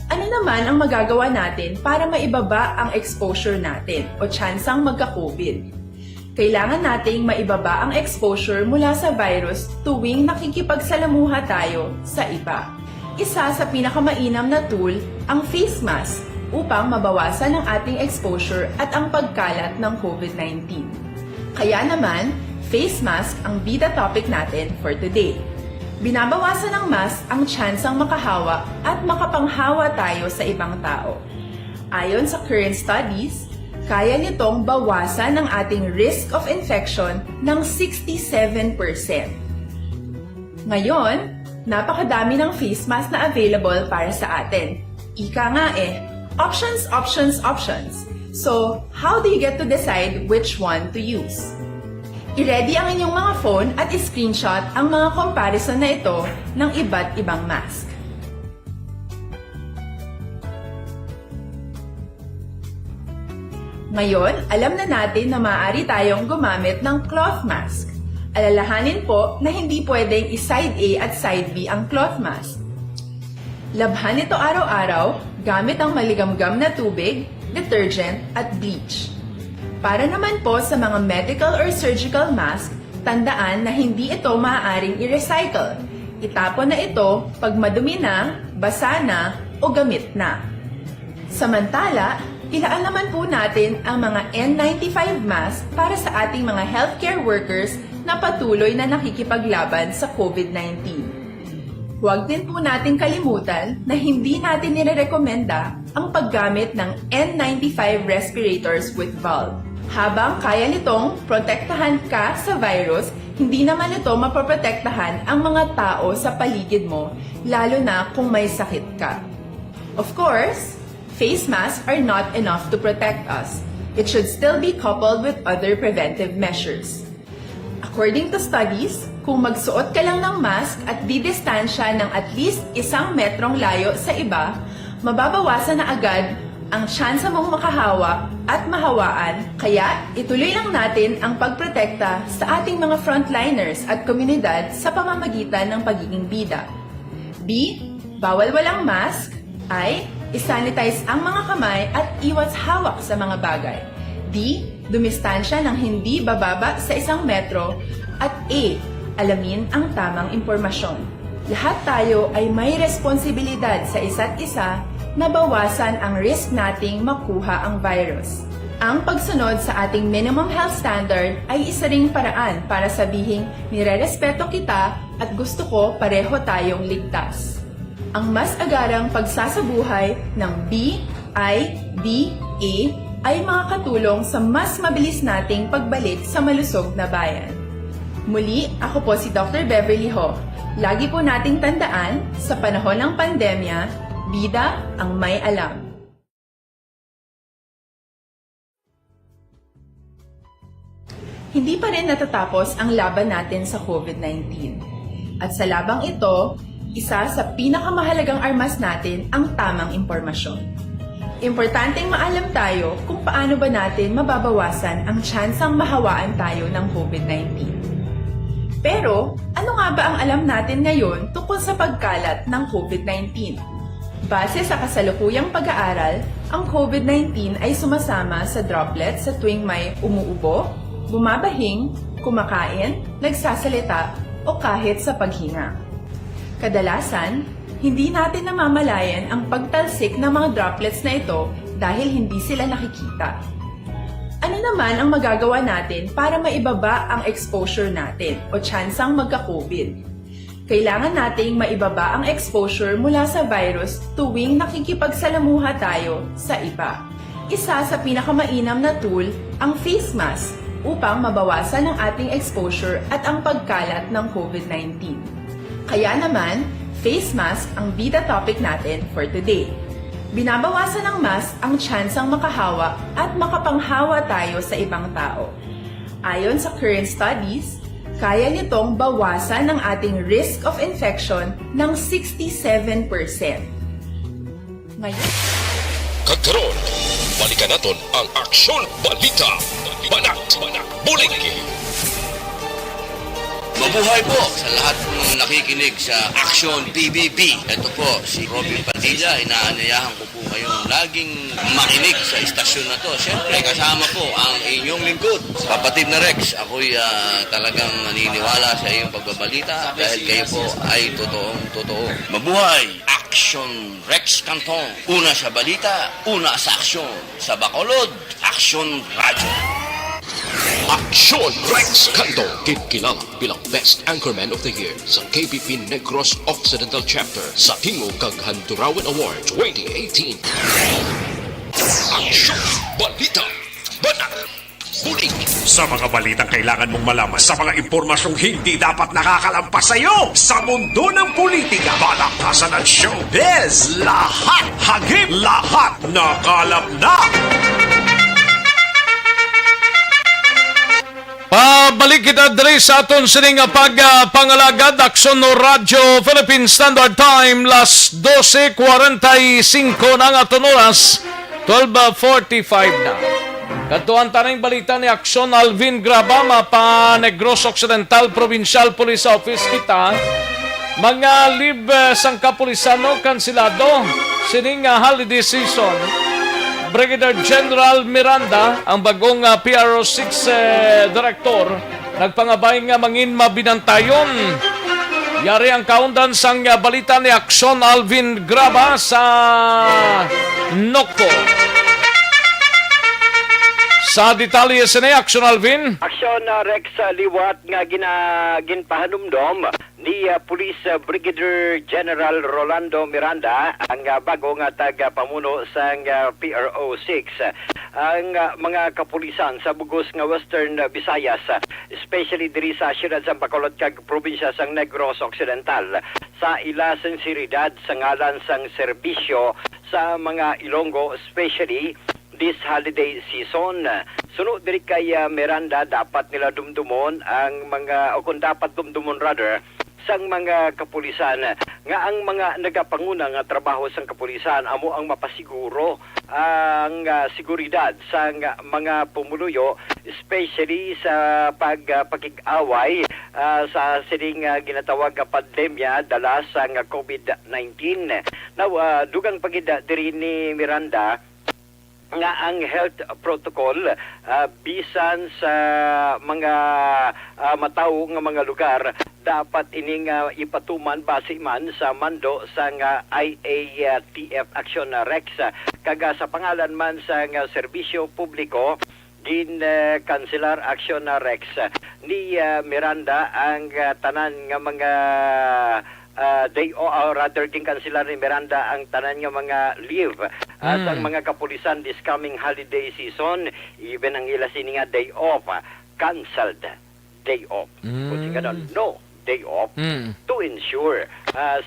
Ano naman ang magagawa natin para maibaba ang exposure natin o tsansang magka-COVID? Kailangan nating maibaba ang exposure mula sa virus tuwing nakikipagsalamuha tayo sa iba. Isa sa pinakamainam na tool ang face mask upang mabawasan ang ating exposure at ang pagkalat ng COVID-19. Kaya naman, face mask ang bida topic natin for today. Binabawasan ng mask ang tsansang makahawa at makapanghawa tayo sa ibang tao. Ayon sa current studies, kaya nitong bawasan ang ating risk of infection ng 67%. Ngayon, napakadami ng face mask na available para sa atin. Ika nga options, options, options. So, how do you get to decide which one to use? I-ready ang inyong mga phone at i-screenshot ang mga comparison na ito ng iba't ibang mask. Ngayon, alam na natin na maaari tayong gumamit ng cloth mask. Alalahanin po na hindi pwedeng i-side A at side B ang cloth mask. Labhan ito araw-araw gamit ang maligamgam na tubig, detergent at bleach. Para naman po sa mga medical or surgical mask, tandaan na hindi ito maaaring i-recycle. Itapon na ito pag madumi na, basa na, o gamit na. Samantala, ilaan naman po natin ang mga N95 mask para sa ating mga healthcare workers na patuloy na nakikipaglaban sa COVID-19. Huwag din po nating kalimutan na hindi natin nirerekomenda ang paggamit ng N95 respirators with valve. Habang kaya nitong protektahan ka sa virus, hindi naman ito mapoprotektahan ang mga tao sa paligid mo, lalo na kung may sakit ka. Of course, face masks are not enough to protect us. It should still be coupled with other preventive measures. According to studies, kung magsuot ka lang ng mask at didistansya ng at least 1 metrong layo sa iba, mababawasan na agad ang tsansa mong makahawa at mahawaan. Kaya ituloy lang natin ang pagprotekta sa ating mga frontliners at komunidad sa pamamagitan ng pagiging bida. B. Bawal walang mask. I. Isanitize ang mga kamay at iwas hawak sa mga bagay. D. Dumistansya ng hindi bababa sa 1 metro. At A. Alamin ang tamang impormasyon. Lahat tayo ay may responsibilidad sa isa't isa na bawasan ang risk nating makuha ang virus. Ang pagsunod sa ating minimum health standard ay isa ring paraan para sabihing nirerespeto kita at gusto ko pareho tayong ligtas. Ang mas agarang pagsasabuhay ng B, I, D, A ay makakatulong sa mas mabilis nating pagbalik sa malusog na bayan. Muli, ako po si Dr. Beverly Ho. Lagi po nating tandaan, sa panahon ng pandemya, bida ang may alam. Hindi pa rin natatapos ang laban natin sa COVID-19. At sa labang ito, isa sa pinakamahalagang armas natin ang tamang impormasyon. Importanteng maalam tayo kung paano ba natin mababawasan ang tsansang mahawaan tayo ng COVID-19. Pero, ano nga ba ang alam natin ngayon tungkol sa pagkalat ng COVID-19? Base sa kasalukuyang pag-aaral, ang COVID-19 ay sumasama sa droplets sa tuwing may umuubo, bumabahing, kumakain, nagsasalita, o kahit sa paghinga. Kadalasan, hindi natin namamalayan ang pagtalsik ng mga droplets na ito dahil hindi sila nakikita. Ano naman ang magagawa natin para maibaba ang exposure natin o tsansang magka-COVID? Kailangan nating maibaba ang exposure mula sa virus tuwing nakikipagsalamuha tayo sa iba. Isa sa pinakamainam na tool ang face mask upang mabawasan ang ating exposure at ang pagkalat ng COVID-19. Kaya naman, face mask ang bida topic natin for today. Binabawasan ng mask ang tsansang makahawa at makapanghawa tayo sa ibang tao. Ayon sa current studies, kaya nitong bawasan ang ating risk of infection ng 67%. Ngayon, Kagkaroon, balikan natin ang Aksyon Balita. Banat, Bulig. Mabuhay po sa lahat ng nakikinig sa Action PBB. Ito po si Robin Padilla. Inaanyayahan ko po kayong laging makinig sa istasyon na to. Siyempre, kasama po ang inyong lingkod. Kapatid na Rex, ako'y talagang naniniwala sa iyong pagbabalita dahil kayo po ay totoong-totoo. Mabuhay! Action Rex Canton. Una sa balita, una sa aksyon. Sa Bacolod, Action Radio. Aksyon Rex Canto, kilala bilang Best Anchorman of the Year sa KBP Negros Occidental Chapter sa Tingog kag Handurawan Award 2018. Aksyon Balita. Banat. Bulig. Sa mga balitang kailangan mong malaman, sa mga impormasyong hindi dapat nakakalampas sa iyo, sa mundo ng politika, balakasan at showbiz, lahat hagip, lahat nakalap na. Pabalik kita diri sa aton sining pagpangalagad Aksyon no Radyo Philippine Standard Time las 12:45 na nga aton oras 12:45 na. Katuan tanang balita ni Aksyon Alvin Grabama pa Negros Occidental Provincial Police Office kita mga lib sang kapulisano kansilado sining holiday season. Brigadier General Miranda, ang bagong PRO 6 Director, nagpangabay nga mangin mabinantayon. Yari ang kaundan sang balita ni Aksyon Alvin Graba sa Nocco. Sa detalye sa ni Aksyon Alvin. Aksyon Rex liwat nga ginpahanumdom ni Police Brigadier General Rolando Miranda ang bago nga tagapamuno sa PRO 6. Ang mga kapulisan sa bugos nga Western Visayas, especially diri sa siyudad sa Bacolod kag probinsya sang Negros Occidental, sa ila sinseridad sa ngalan sang serbisyo sa mga Ilonggo, especially this holiday season. Sunod diri kay Miranda, dapat nila dumdumon ang mga, o kung dapat dumdumon rather, sang mga kapulisan nga ang mga nagapanguna nga trabaho sang kapulisan amo ang mapasiguro ang seguridad sa mga pumuluyo, especially sa pagpakig-away sa sining ginatawag nga pandemya dala sa COVID-19. Now, dugang pagida diri ni Miranda nga ang health protocol bisan sa mga matawo nga mga lugar dapat ining ipatuman base man sa mando sa IATF Action Rex kaga sa pangalan man sa serbisyo publiko din Kanselar Action Rex ni Miranda ang tanan nga mga rather king Kanselar ni Miranda ang tanan nga mga leave sa mga kapulisan this coming holiday season, even ang ila sini nga day off cancelled day off. Kung ganon, no day off to ensure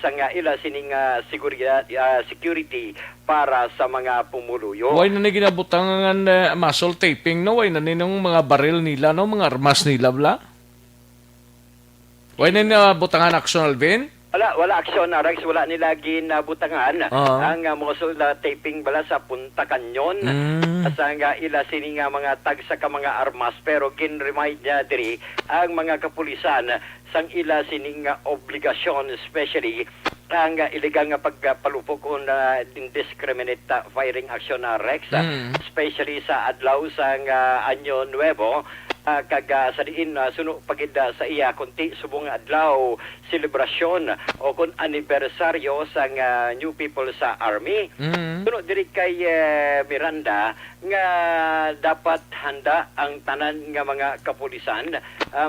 sa nga ila sining security para sa mga pumuluyo. Way na ginabutangan muscle taping no, way na ninong mga baril nila no, mga armas nila bla. Way na butangan Aksyon Alvin. Wala aksyon na Rex, wala nila ginabutangan ang muscle taping bala sa Punta Canyon sa nga ila sini nga mga tag sa ka mga armas, pero gin-remind niya diri ang mga kapulisan sang ila sining obligasyon, especially ang illegal nga pagpalupok on indiscriminate firing action na Rex, especially sa adlaw sang Anyo Nuevo, kag sa diin suno pagid sa iya kunti subong adlaw selebrasyon o kun anibersaryo sa new people sa army. Suno diri kay Miranda nga dapat handa ang tanan nga mga kapulisan,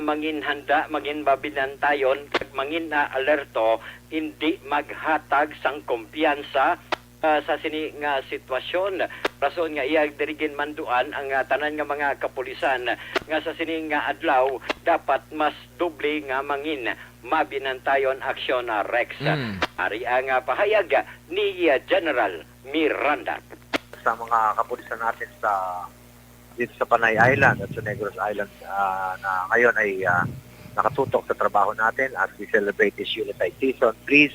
mangin handa, mangin babinantayon, kag mangin alerto, hindi maghatag sang kumpiyansa sa sini nga sitwasyon. Rason nga iya dirigin manduan ang tanan nga mga kapulisan nga sa sini nga adlaw dapat mas doble nga mangin mabinantayon aksyon Rex. Ari ang pahayag ni General Miranda. Sa mga kapulisan natin dito sa Panay Island at sa Negros Island na ngayon ay nakatutok sa trabaho natin as we celebrate this Yuletide season. Please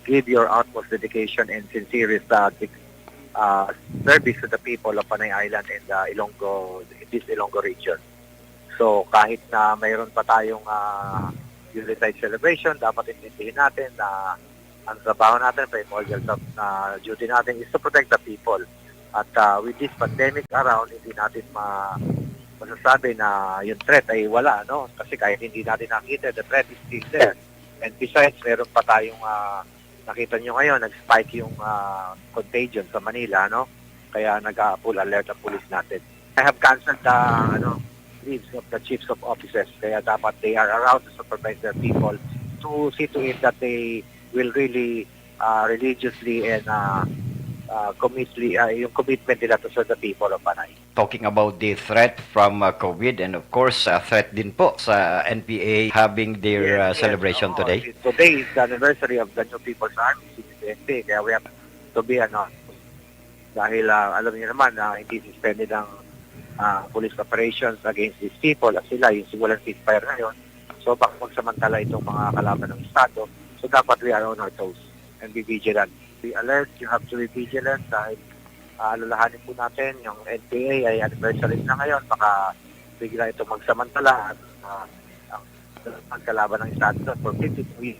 give your utmost dedication and sincerest service to the people of Panay Island and this Ilonggo region. So kahit na mayroon pa tayong Yuletide celebration, dapat intindihin natin na ang trabaho natin, primordial duty natin is to protect the people. At with this pandemic around, hindi natin masasabi na yung threat ay wala, no? Kasi kahit hindi natin nakita, the threat is still there. And besides, meron pa tayong nakita nyo ngayon, nag-spike yung contagion sa Manila, no? Kaya nag-full alert ang police natin. I have canceled the leaves of the chiefs of offices. Kaya dapat they are around to supervise their people to see to it that they will really religiously and yung commitment nila to serve the people of Panay. Talking about the threat from COVID and of course threat din po sa NPA having their celebration today. Today is the anniversary of the New People's Army, CPNP, kaya we have to be dahil alam niyo naman na hindi suspended ang police operations against these people at sila yung simulan ceasefire ngayon. So baka magsamantala itong mga kalaban ng Estado. So dapat we are on our toes and be vigilant. Be alert, you have to be vigilant dahil alalahanin po natin yung NPA ay anniversary na ngayon, baka bigla ito magsamantala at ang kalaban ng Estado for 52 weeks.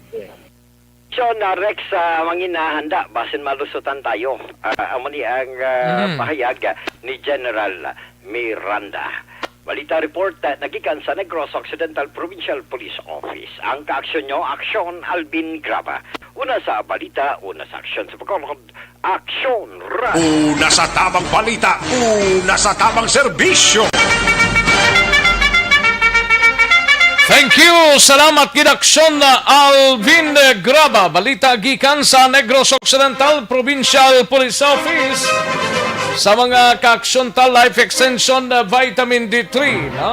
So Rex, manginahanda basin malusutan tayo. Amo ni ang pahayag ni General Miranda. Balita report nagikan sa Negros Occidental Provincial Police Office. Ang kaaksyon nyo, Aksyon Alvin Graba. Una sa balita, una sa aksyon sa Bacolod, Aksyon Radio. Una sa tamang balita, una sa tamang serbisyo. Thank you! Salamat gidaksyon na Alvin Graba. Balita gikan sa Negros Occidental Provincial Police Office sa mga kaaksyon ta life extension na vitamin D3. No?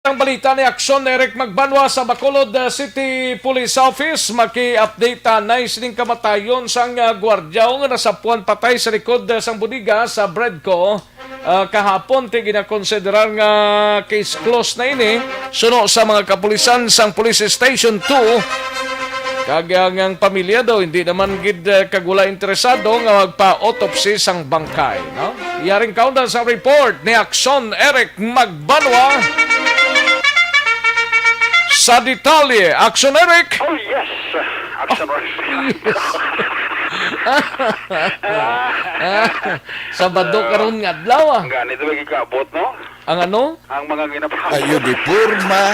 Ang balita ni Aksyon Eric Magbanwa sa Bacolod City Police Office, maki-update na isining kamatayon sang gwardyaw nga nasapuan patay sa likod sang budiga sa Bredco. Kahapon ti ginakonsiderar nga case closed na ini suno sa mga kapulisan sang Police Station 2. Kagang pamilya daw hindi naman gid kagula interesado nga magpa-autopsy sang bangkay, no? Yaring kaundan sa report ni Aksyon Eric Magbanwa. Sa detalye, Aksyon Eric! Oh yes, Aksyon Eric. Sabado karon nga adlaw. Ganito ba gikabot, no? Ang ano? Ang mga ginapagawa. Ayo di purma.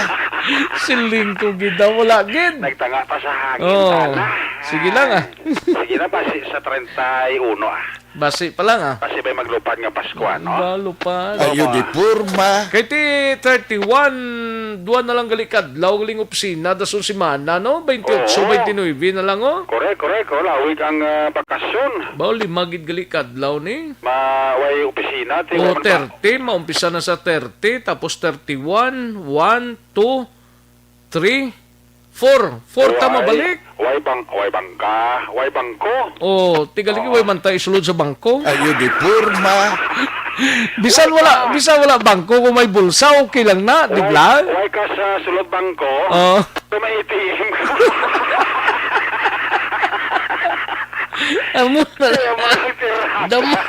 Siling ko gida, wala gid. Nagtanga pa sa hangin Oh, sana. sige lang ah. Sige na, basi sa 31 ah. Basi pa lang ah. Basi ba maglupad nga Pasko, no? Balupad. Ayo di purma. Kay ti 31, duwan na lang galikadlaw galing opisina, dason si Mana, no? 28, 29 na lang, oh. Correct. Lawig ang bakasyon. Bao, limagid galikadlaw ni. Maway opisina. O, 30, maumpisa na sa 30, tapos 31, 1, 2, 3, 4. 4 ta mabalik. Way bangko. Oh, tigaligi way man tayo sulod sa bangko. Ayo di purma. Bisan wala bangko kung may bulsa, okay lang na, di ba? Way ka sa sulod bangko. Oh. May ATM ka. Amo na. Dama.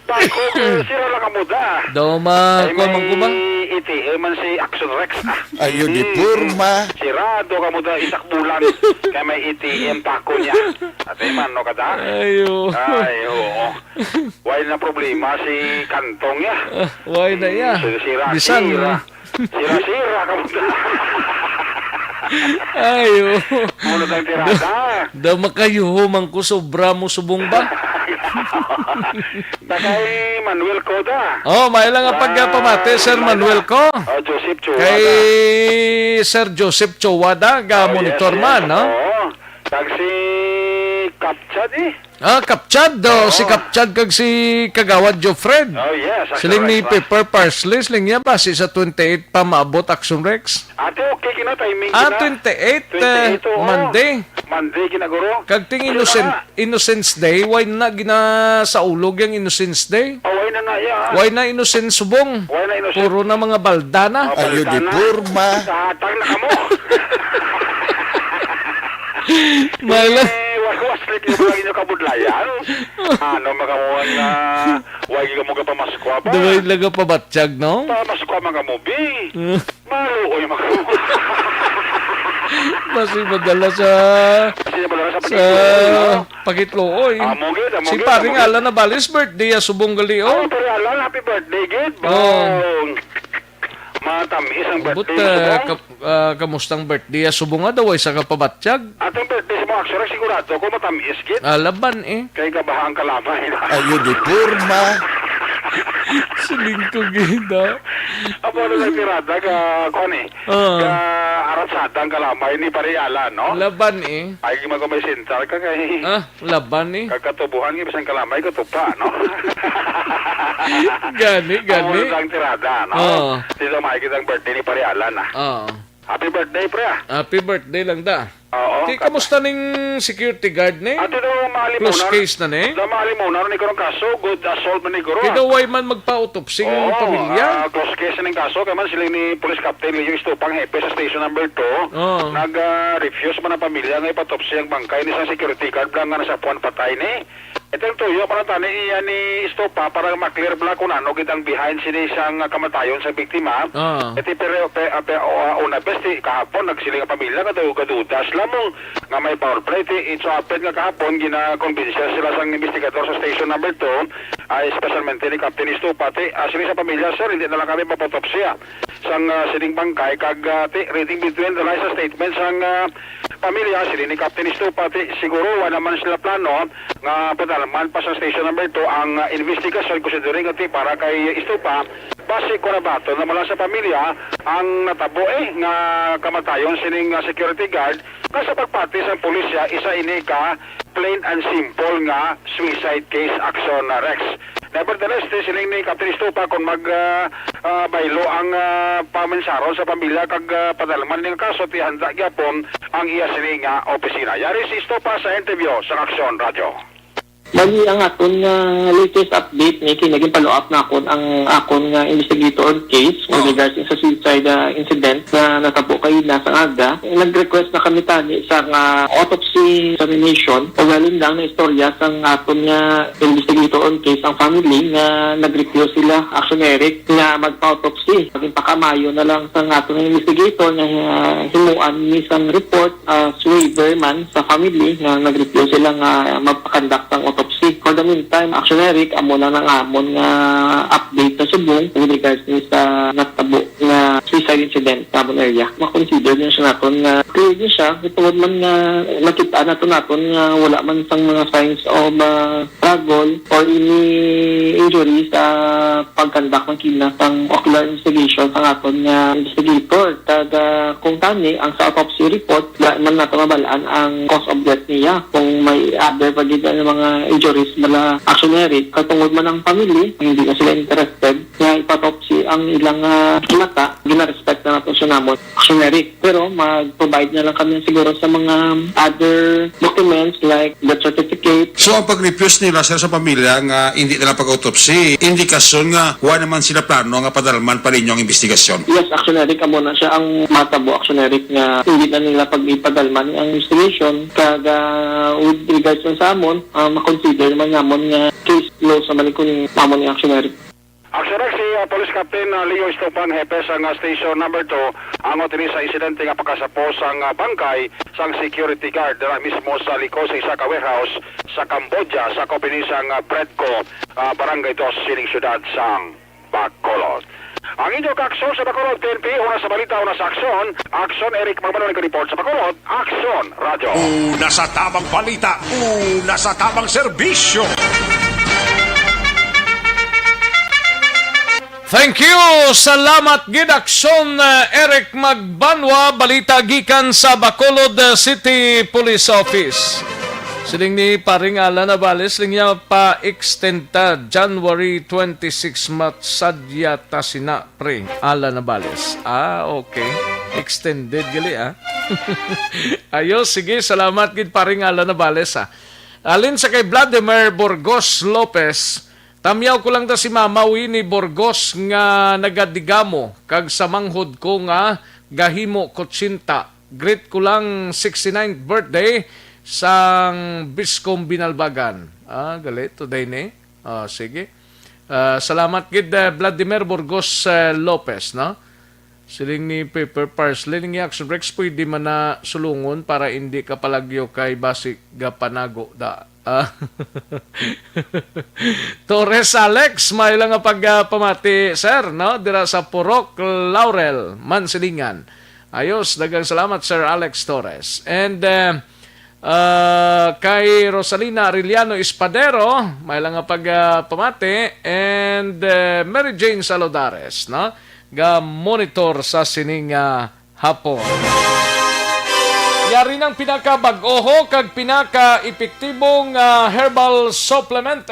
Bangko, sira lang kamuda. Dama, ko man ko ba? ATM man si Action Rex. Ayo di purma. Sirado kamuda isak bulan. Kaya may ATM tako niya. At man, no kada? Ayo. Oo. Way na problema si Kantong ya. Way na ya. Bisan. Sira kamuda. Ayo. Mulo tayong tirada. Dama kayo, man ko sobra mo subong ba? Kay Manuel Coda. Oh, may lang ang pagpamate, Sir Manuel ko. Joseph Chowada. Kay Sir Joseph Chowada, monitor man, no? Oo. Kag si Kapchad eh. Kapchad, si Kapchad kag si Kagawad Jofred. Oh, yes. Siling ni Pepper Parsley, siling niya ba sa 28 pa maabot Action Rex? Ate, okay kina timing 28, Monday. Monday ginaguro. Kag ting Innocence Day, why na gina sa ulog yung Innocence Day? Why na ya. Why na Innocence subong? Why na Innocence? Puro na mga baldana. Ayo di purma. Tatang na kamo. Mala. Waslik yung mga inyo kabudlayan. Ano makamuhan na wagi ka mo ka pamaskwa ba? Daway laga pabatsyag, no? Pamaskwa mga mubi. Maluoy makamuhan. Kasi madala sa Pakitluoy. Si paring Alan na balis birthday subong gali, oh. Paring Alan, happy birthday, gid. Matamis ang birthday mo. Kamustang birthday subong nga daw ay sa kapabatsyag. Atong birthday mo, actually, sigurado ko matamis, gid. Laban eh. Kay kabahang kalamay. Ayo di purma. Siling ko gida. Apo na tirada ka, kone. Ka aratsada ang kalamay ni Pariala, no? Laban eh. Ay, magumay sentar ka kay... laban eh. Kagkatubuhan ng isang kalamay, katupa, no? Gani. Apo na ang tirada, no? Sila makikita ang birthday ni Pariala, na? Happy birthday, pre. Happy birthday lang da. Oo. Kamusta ning security guard ni? Ate daw malimunan. Close case na ni? Daw malimunan ni karong kaso, good assault man ni guro. Kaya way man magpa-autopsy ng pamilya. Close case na ng kaso, kaya man sila ni Police Captain Leo Estupang Hepe sa station number 2. Nag-refuse man ang pamilya ng ipatopsy ang bangkay ni sa security guard lang nga nasa puwan patay ni. Ito yung tuyo, parang tani iya ni Estopa para maklear bala kung ano kitang behind sila isang kamatayon sa biktima. Ito pero una best kahapon nagsiling ang pamilya kadudas lamang nga may power play. It's happened nga kahapon gina-convince sila sang investigador sa station number 2 especialmente ni Captain Estopa. Sila sa pamilya, sir, hindi na lang kami mapatopsya sang siling bangkay kag reading between the lines sa statements sang pamilya, sila ni Captain Estopa. Siguro wala naman sila plano nga padalaman pa sa station number 2 ang investigasyon considering ati para kay Estopa base ko na bato na mula sa pamilya ang natabo nga kamatayon sining security guard kasi pagpati sa pulisya isa ini ka plain and simple nga suicide case action Rex. Nevertheless, siling ni Captain Estopa kung baylo ang pamensaron sa pamilya kag padalaman ng kaso ti handa gyapon ang iya sining opisina. Yari si Estopa sa interview sa Action Radio. Bali ang akon nga latest update ni kinaging follow-up na akon ang akon nga investigator case with regards sa suicide incident na natabo kay nasa aga. Nag-request na kami tani sa autopsy examination o galing lang na istorya sa akon nga investigator on case ang family nga nag-refuse sila Action Eric nga magpa-autopsy. Maging pakamayo na lang sa akon nga investigator nga himuan ni sang report waiver man sa family nga nag-refuse sila nga magpakandak ng autopsy. For the meantime, Action Eric, amo na ng amon nga update na subong with regards sa natabo nga suicide suicide incident sa amon area. Ma-consider niya siya naton nga clear niya siya tungod man nga makita naton nga wala man sang mga signs of struggle or any injury sa pagkandak ng kidnap ang ocular investigation sa aton nga investigator. Kada kung tani ang sa autopsy report wala man nato mabalaan ang cause of death niya kung may other pagid ng mga injuries mala actionary katungod man ang family hindi na sila interested nga ipatopsy ang ilang mata gina-respect na nato siya namon actionary pero mag-provide na lang kami siguro sa mga other documents like death certificate. So ang pag-refuse nila sir sa pamilya nga hindi nila pag-autopsy indikasyon nga wala naman sila plano nga padalman pa rin yung investigasyon. Yes, actionary ka muna siya ang matabo actionary nga hindi na nila pag-ipadalman ang investigation kaga with regards sa amon makonsider man namon nga case close sa malikuning amon ng actionary. Aksyon si Police Captain Leo Estopan, hepe sang station number 2, ang otini sa insidente nga pagkasapos sang bangkay sang security guard na mismo sa liko sa isa ka warehouse sa Cambodia sa kopinisang Predco, barangay 2, sining syudad sang Bacolod. Ang inyong aksyon sa Bacolod, PNP, una sa balita, una sa aksyon. Aksyon, Eric Magbanong report sa Bacolod. Aksyon, radyo. Una sa tamang balita, una sa tamang serbisyo. Thank you! Salamat gid aksyon Eric Magbanwa, balita gikan sa Bacolod City Police Office. Siling ni paring Alan Navales, siling niya pa-extend ta January 26 sadya ta sina pre Alan Navales. Okay. Extended gali Ayos, sige, salamat gid paring Alan Navales Alin sa kay Vladimir Burgos Lopez, tamyaw ko lang ta si Mama Winnie Burgos nga nagadigamo kag sa manghod ko nga gahimo kotsinta. Great ko lang 69th birthday sang Biscom Binalbagan. Galit today ni. Sige. Salamat gid Vladimir Burgos Lopez, no? Siling ni Paper Parsley ning Action Rex pwede man na sulungon para hindi ka palagyo kay basik ga panago da. Torres Alex, may lang nga pagpamati, sir, no? Dira sa Purok, Laurel, Mansilingan. Ayos, dagang salamat, Sir Alex Torres. And kay Rosalina Arellano Espadero, may lang nga pagpamati. And Mary Jane Salodares, no? Ga monitor sa sining hapon. Yari ng pinaka-bag-oho kag pinaka-epektibong herbal supplement.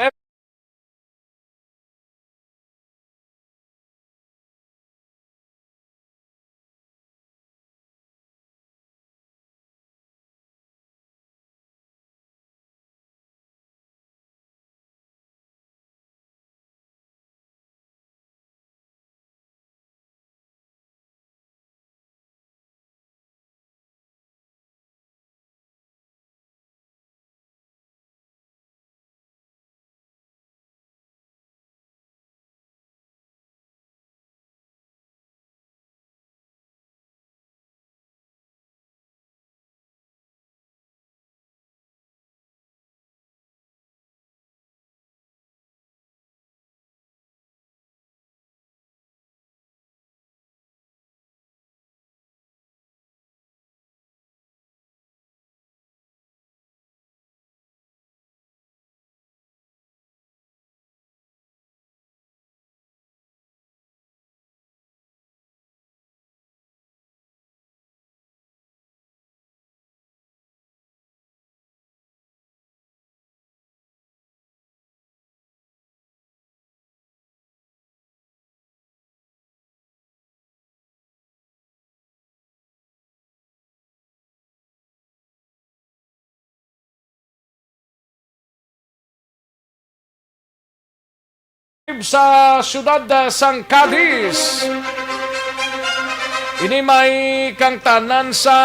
Sa siyudad sang Cadiz, ini may kang tanan sa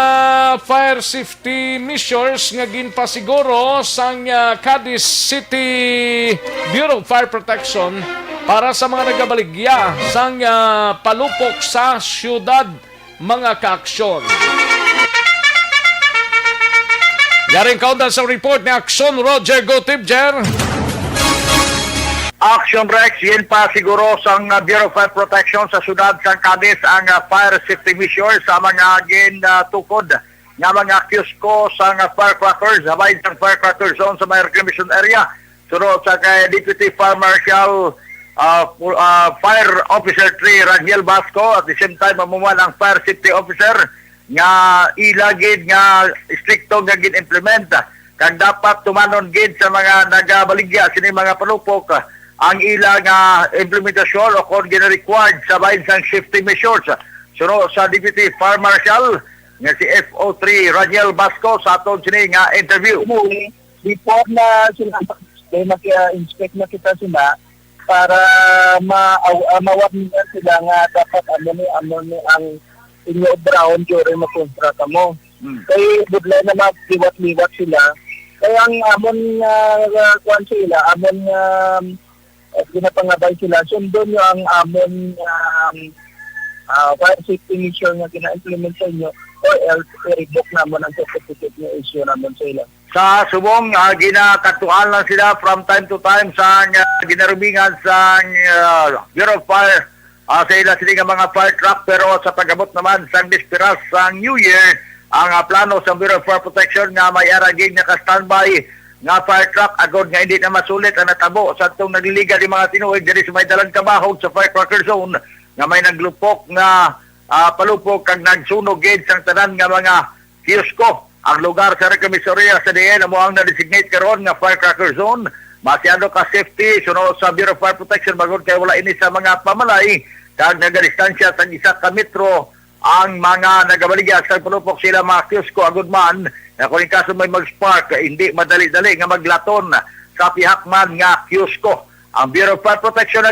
fire safety measures nga ginpasiguro sang Cadiz City Bureau of Fire Protection para sa mga nagabaligya sang palupok sa siyudad mga kaaksyon. Yaring kaudan sa report ni Aksyon Roger Gotibjer. Action Rex, yun pa siguro sa Bureau of Fire Protection sa syudad sa Cadiz ang fire safety measures sa mga tukod nga mga kiosco sa firecrackers, habay sa firecracker zone sa may reclamation area. Sunod sa kay Deputy Fire Marshal Fire Officer 3 Raniel Basco, at the same time mamuman ang Fire Safety Officer nga ilagid nga stricto nga gin-implement kag dapat tumanon gid sa mga nagabaligya sini mga panupok ang ilang implementasyon o kung gina-required sa bahin sang safety measures. Sunod sa Deputy Fire Marshal nga si FO3 Raniel Basco sa aton sini nga interview. Before na sila mag-inspect na kita sila para mawarningan sila nga dapat ano ni ang inyo brown during makontrata mo. Kaya budlay na mag-liwat-liwat sila. Kaya ang amon kuan sila, amon ginapangabay sila. Sundon nyo ang amon fire safety mission nga gina-implement sa inyo or else i-revoke naman ang certificate na issue naman sa ila. Sa subong, ginakatuan lang sila from time to time sa ginarubingan sa Bureau of Fire sa ila sila mga fire truck, pero sa pag-abot naman sa dispiras sa New Year, ang plano sa Bureau of Fire Protection nga may aragig na ka-standby nga fire truck agad nga hindi na masulit ang natabo sa itong nagliliga di mga tinuig diri sa may dalang kabahog sa firecracker zone nga may naglupok nga palupok kag nagsunog gid sang tanan nga mga kiosko. Ang lugar sa Reclamisoria sa DN amo ang na-designate karon nga firecracker zone. Masyado ka safety sunod sa Bureau of Fire Protection bagod kay wala ini sa mga pamalay kag nagadistansya sa 1 ka metro ang mga nagabaligya sa palupok sila mga kiosko agud man na kung kaso may mag-spark hindi madali-dali nga maglaton sa pihakman nga kiosko. Ang Bureau of Fire Protection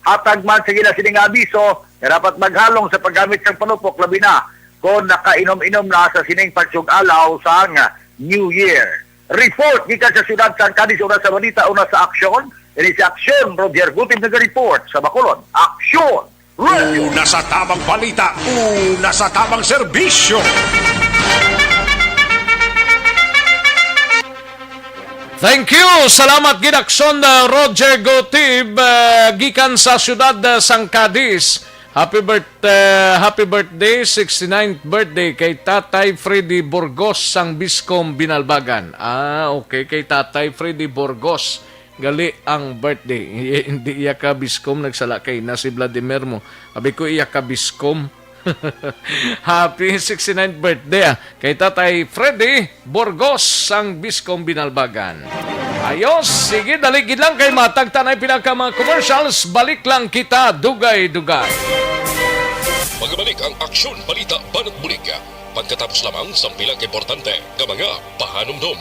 hatag man sa gila sining abiso na dapat maghalong sa paggamit ng panupok labi na kung nakainom-inom na sa sining pagsug-alaw sa New Year. Report gikan sa siyudad sa Cadiz, una sa balita, una sa aksyon. Ini si Aksyon, Roger Gutim nag-report sa Bacolod. Aksyon! Una sa tamang balita, una sa tamang serbisyo. Thank you. Salamat Ginaksyon Roger Gotib gikan sa siyudad sang Cadiz. Happy birthday, 69th birthday kay Tatay Freddy Burgos sang Biscom Binalbagan. Okay, kay Tatay Freddy Burgos. Gali ang birthday. Hindi iya ka Biscom nagsala kay na si Vladimir mo. Sabi ko iya ka Biscom. Happy 69th birthday kay Tatay Freddy Burgos sang Biscom Binalbagan. Ayos, sige, daligid lang kay matag tanay pinaka mga commercials. Balik lang kita, dugay-dugay. Magbalik ang Aksyon Balita Banat Bulig. Pagkatapos lamang sa pilang importante ng mga pahanumdum.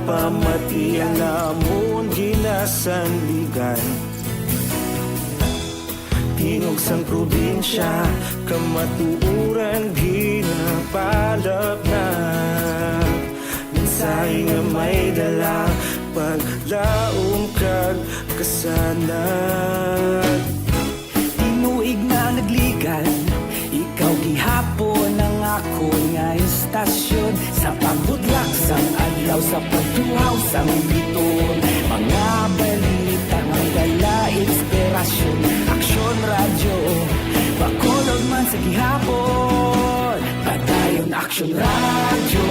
Pamatian namon ginasandigan Tingog sang probinsya kamatuuran ginapalap na Minsay nga may dala paglaom kag kasanad Tinuig na nagligan ikaw gihapon ang ako nga istasyon sa pagbudlak sang adlaw sa pagtuhaw sang biton mga balita nga dala inspirasyon Aksyon Radyo Bacolod man sa gihapon padayon Aksyon Radyo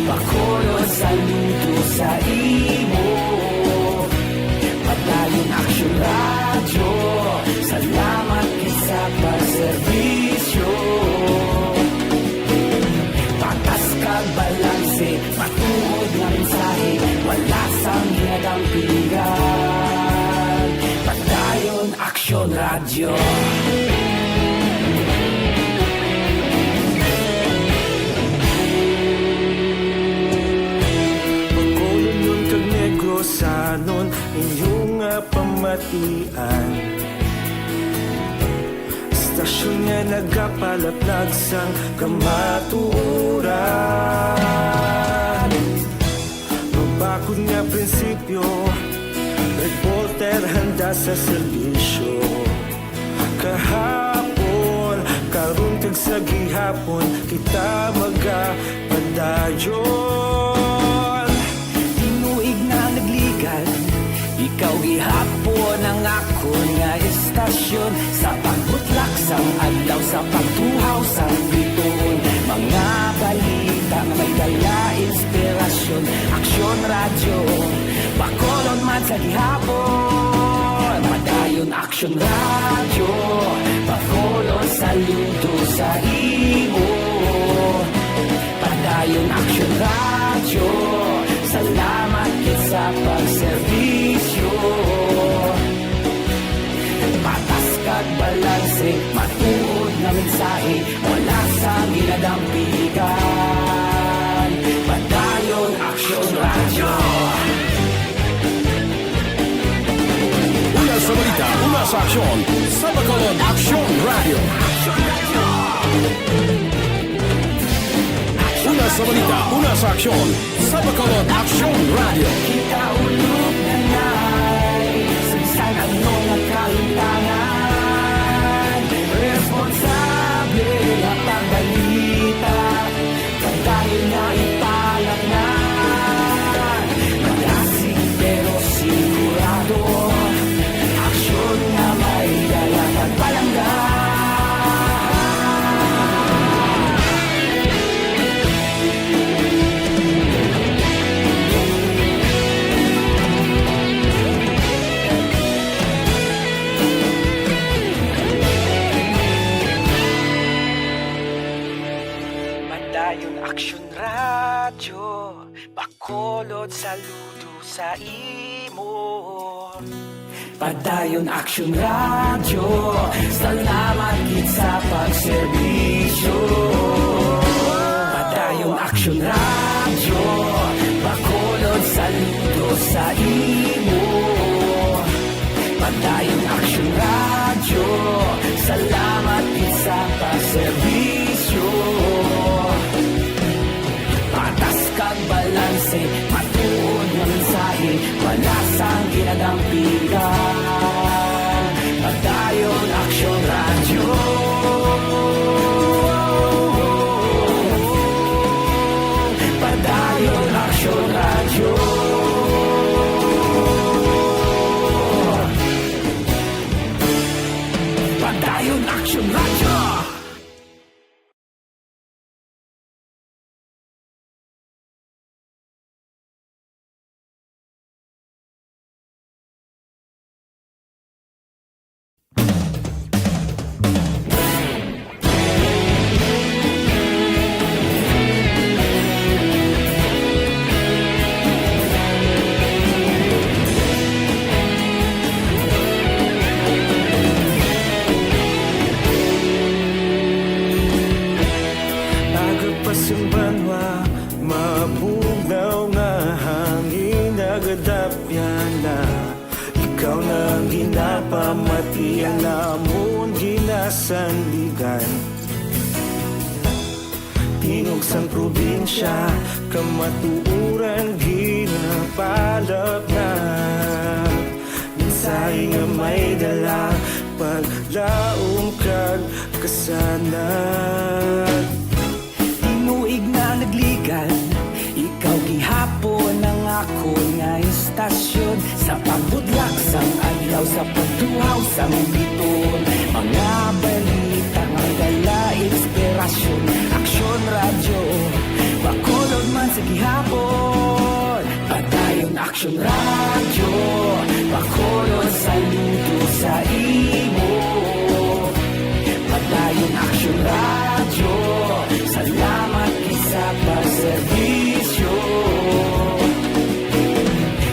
Bacolod saludo sa imo padayon Aksyon Radyo salamat sa pagserbisyo patas kag balanse matuod nga mensahe wala sang hinagang pilihan padayon Aksyon Radyo planon inyong pamatian. Istasyon nga nagapalaplag sang kamatuuran. Mabakod nga prinsipyo, reporter handa sa serbisyo. Kahapon, karon kag sa gihapon, kita magapadayon. Tinuig na nagligan, ikaw gihapon ang akon nga istasyon. Sa pagbutlak sang adlaw, sa pagtuhaw sang bituon, mga balita nga may dala inspirasyon. Aksyon radyo, bakolon man sa gihapon. Padayon aksyon radyo, bakolon saludo sa imo. Padayon aksyon radyo, salamat kit sa pagserbisyo. Patas kag balanse, matuod na mensahe, wala sa ginadampigan. Padayon aksyon radyo. Una sa balita, una sa aksyon, sa Bacolod Aksyon Radio. Una sa balita, una sa aksyon, sa Bacolod Aksyon Radio. Kita ulog na na'y saan ano nagkalintangan. Responsable na pagbalita, dahil na ipalat na. Magasig pero sigurado, aksyon na may dalang pagpalanggan. Padayon aksyon radyo, bakolod saludo sa imo. Padayon aksyon radyo, salamat kit sa pagserbisyo. Padayon aksyon radyo, bakolod saludo sa imo. Padayon aksyon radyo, salamat kit sa pagserbisyo. Patas kag balanse, matuod na mensahe, wala sang ginadampigan. Padayon aksyon radyo. Padayon aksyon radyo. Padayon aksyon radyo. Agapasang banwa, mabugnaw nga hangin nagadapyan na. Ikaw na ginapamatian namon ginasandigan. Tingog sang probinsya, kamatuuran ginapalap na. Minsay nga may dala, paglaom kag kasanag. Tinuig na nagligan, ikaw gihapon ang ako nga istasyon. Sa pagbudlak sang adlaw, sa pagtuhaw sang biton, mga balita nga dala inspirasyon. Aksyon radyo, bakolod man sa gihapon. Padayon aksyon radyo, bakolod saludo sa imo. Padayon aksyon radyo, salamat sa pagserbisyo.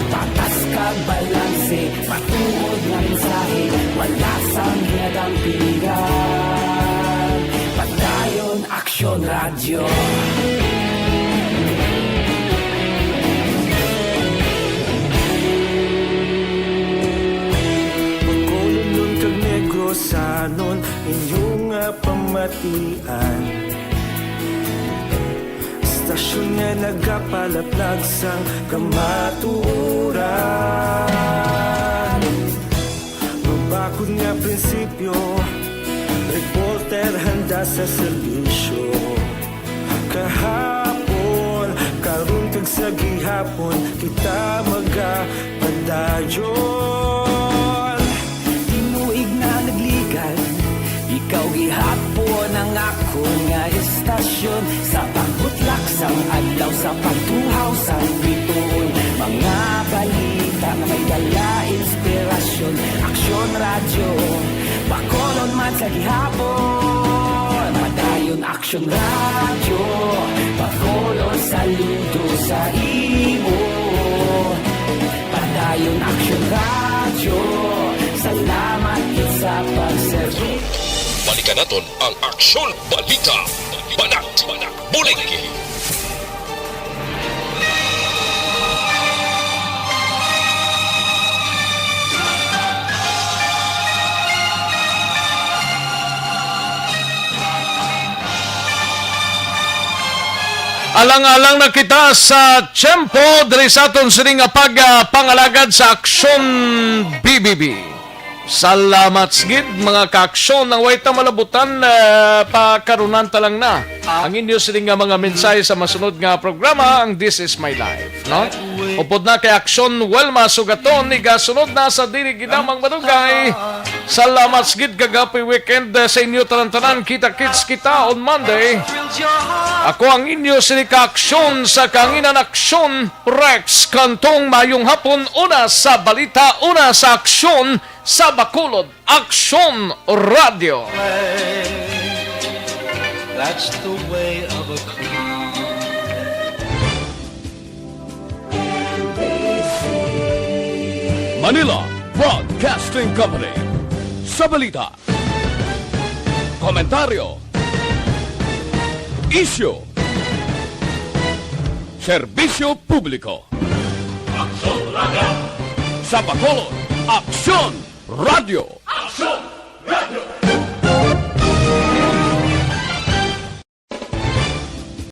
Patas kag balanse, matuod na mensahe, wala sang ginadampigan. Padayon aksyon radyo. batian. Istasyon nga nagapalaplag sang kamatuuran. Mabakod nga prinsipyo, reporter handa sa serbisyo. Kahapon, karon kag sa gihapon, kita magapadayon. Tinuig na nagligan, ikaw gihapon ang ako nga istasyon. Sa pagbutlak sang adlaw, sa pagtuhaw sang bituon, mga balita na may dala inspirasyon. Aksyon radyo, Bacolod man sa gihapon. Madayon Aksyon radyo, Bacolod saludo sa imo. Padayon Aksyon radyo, salamat gid sa pagserbi. Balikan naton ang Aksyon Balita. Banat, bulig. Alang-alang na kita sa tiyempo diri sa aton sining pangalagad sa Aksyon BBB. Salamat gid mga kaaksyon ng wayta malabutan pakarunan talang na ang inyo sining mga mensahe sa masunod nga programa ang This Is My Life, no? Upod na kay Aksyon Welma Sugaton ni gasunod na sa dili ginamang madugay. Salamat gid kagapi weekend sa inyo tanan-tanan. Kita-kits kita on Monday. Ako ang inyo sini kaaksyon sa Kanginan Aksyon Rex kantong mayong hapon, una sa balita, una sa aksyon sa Bacolod Aksyon Radio. That's the way of a clown. Manila Broadcasting Company. Sa balita, komentaryo, isyu, serbisyo publiko. Aksyon Radio. Sa Bacolod Aksyon Radio. Aksyon Radio.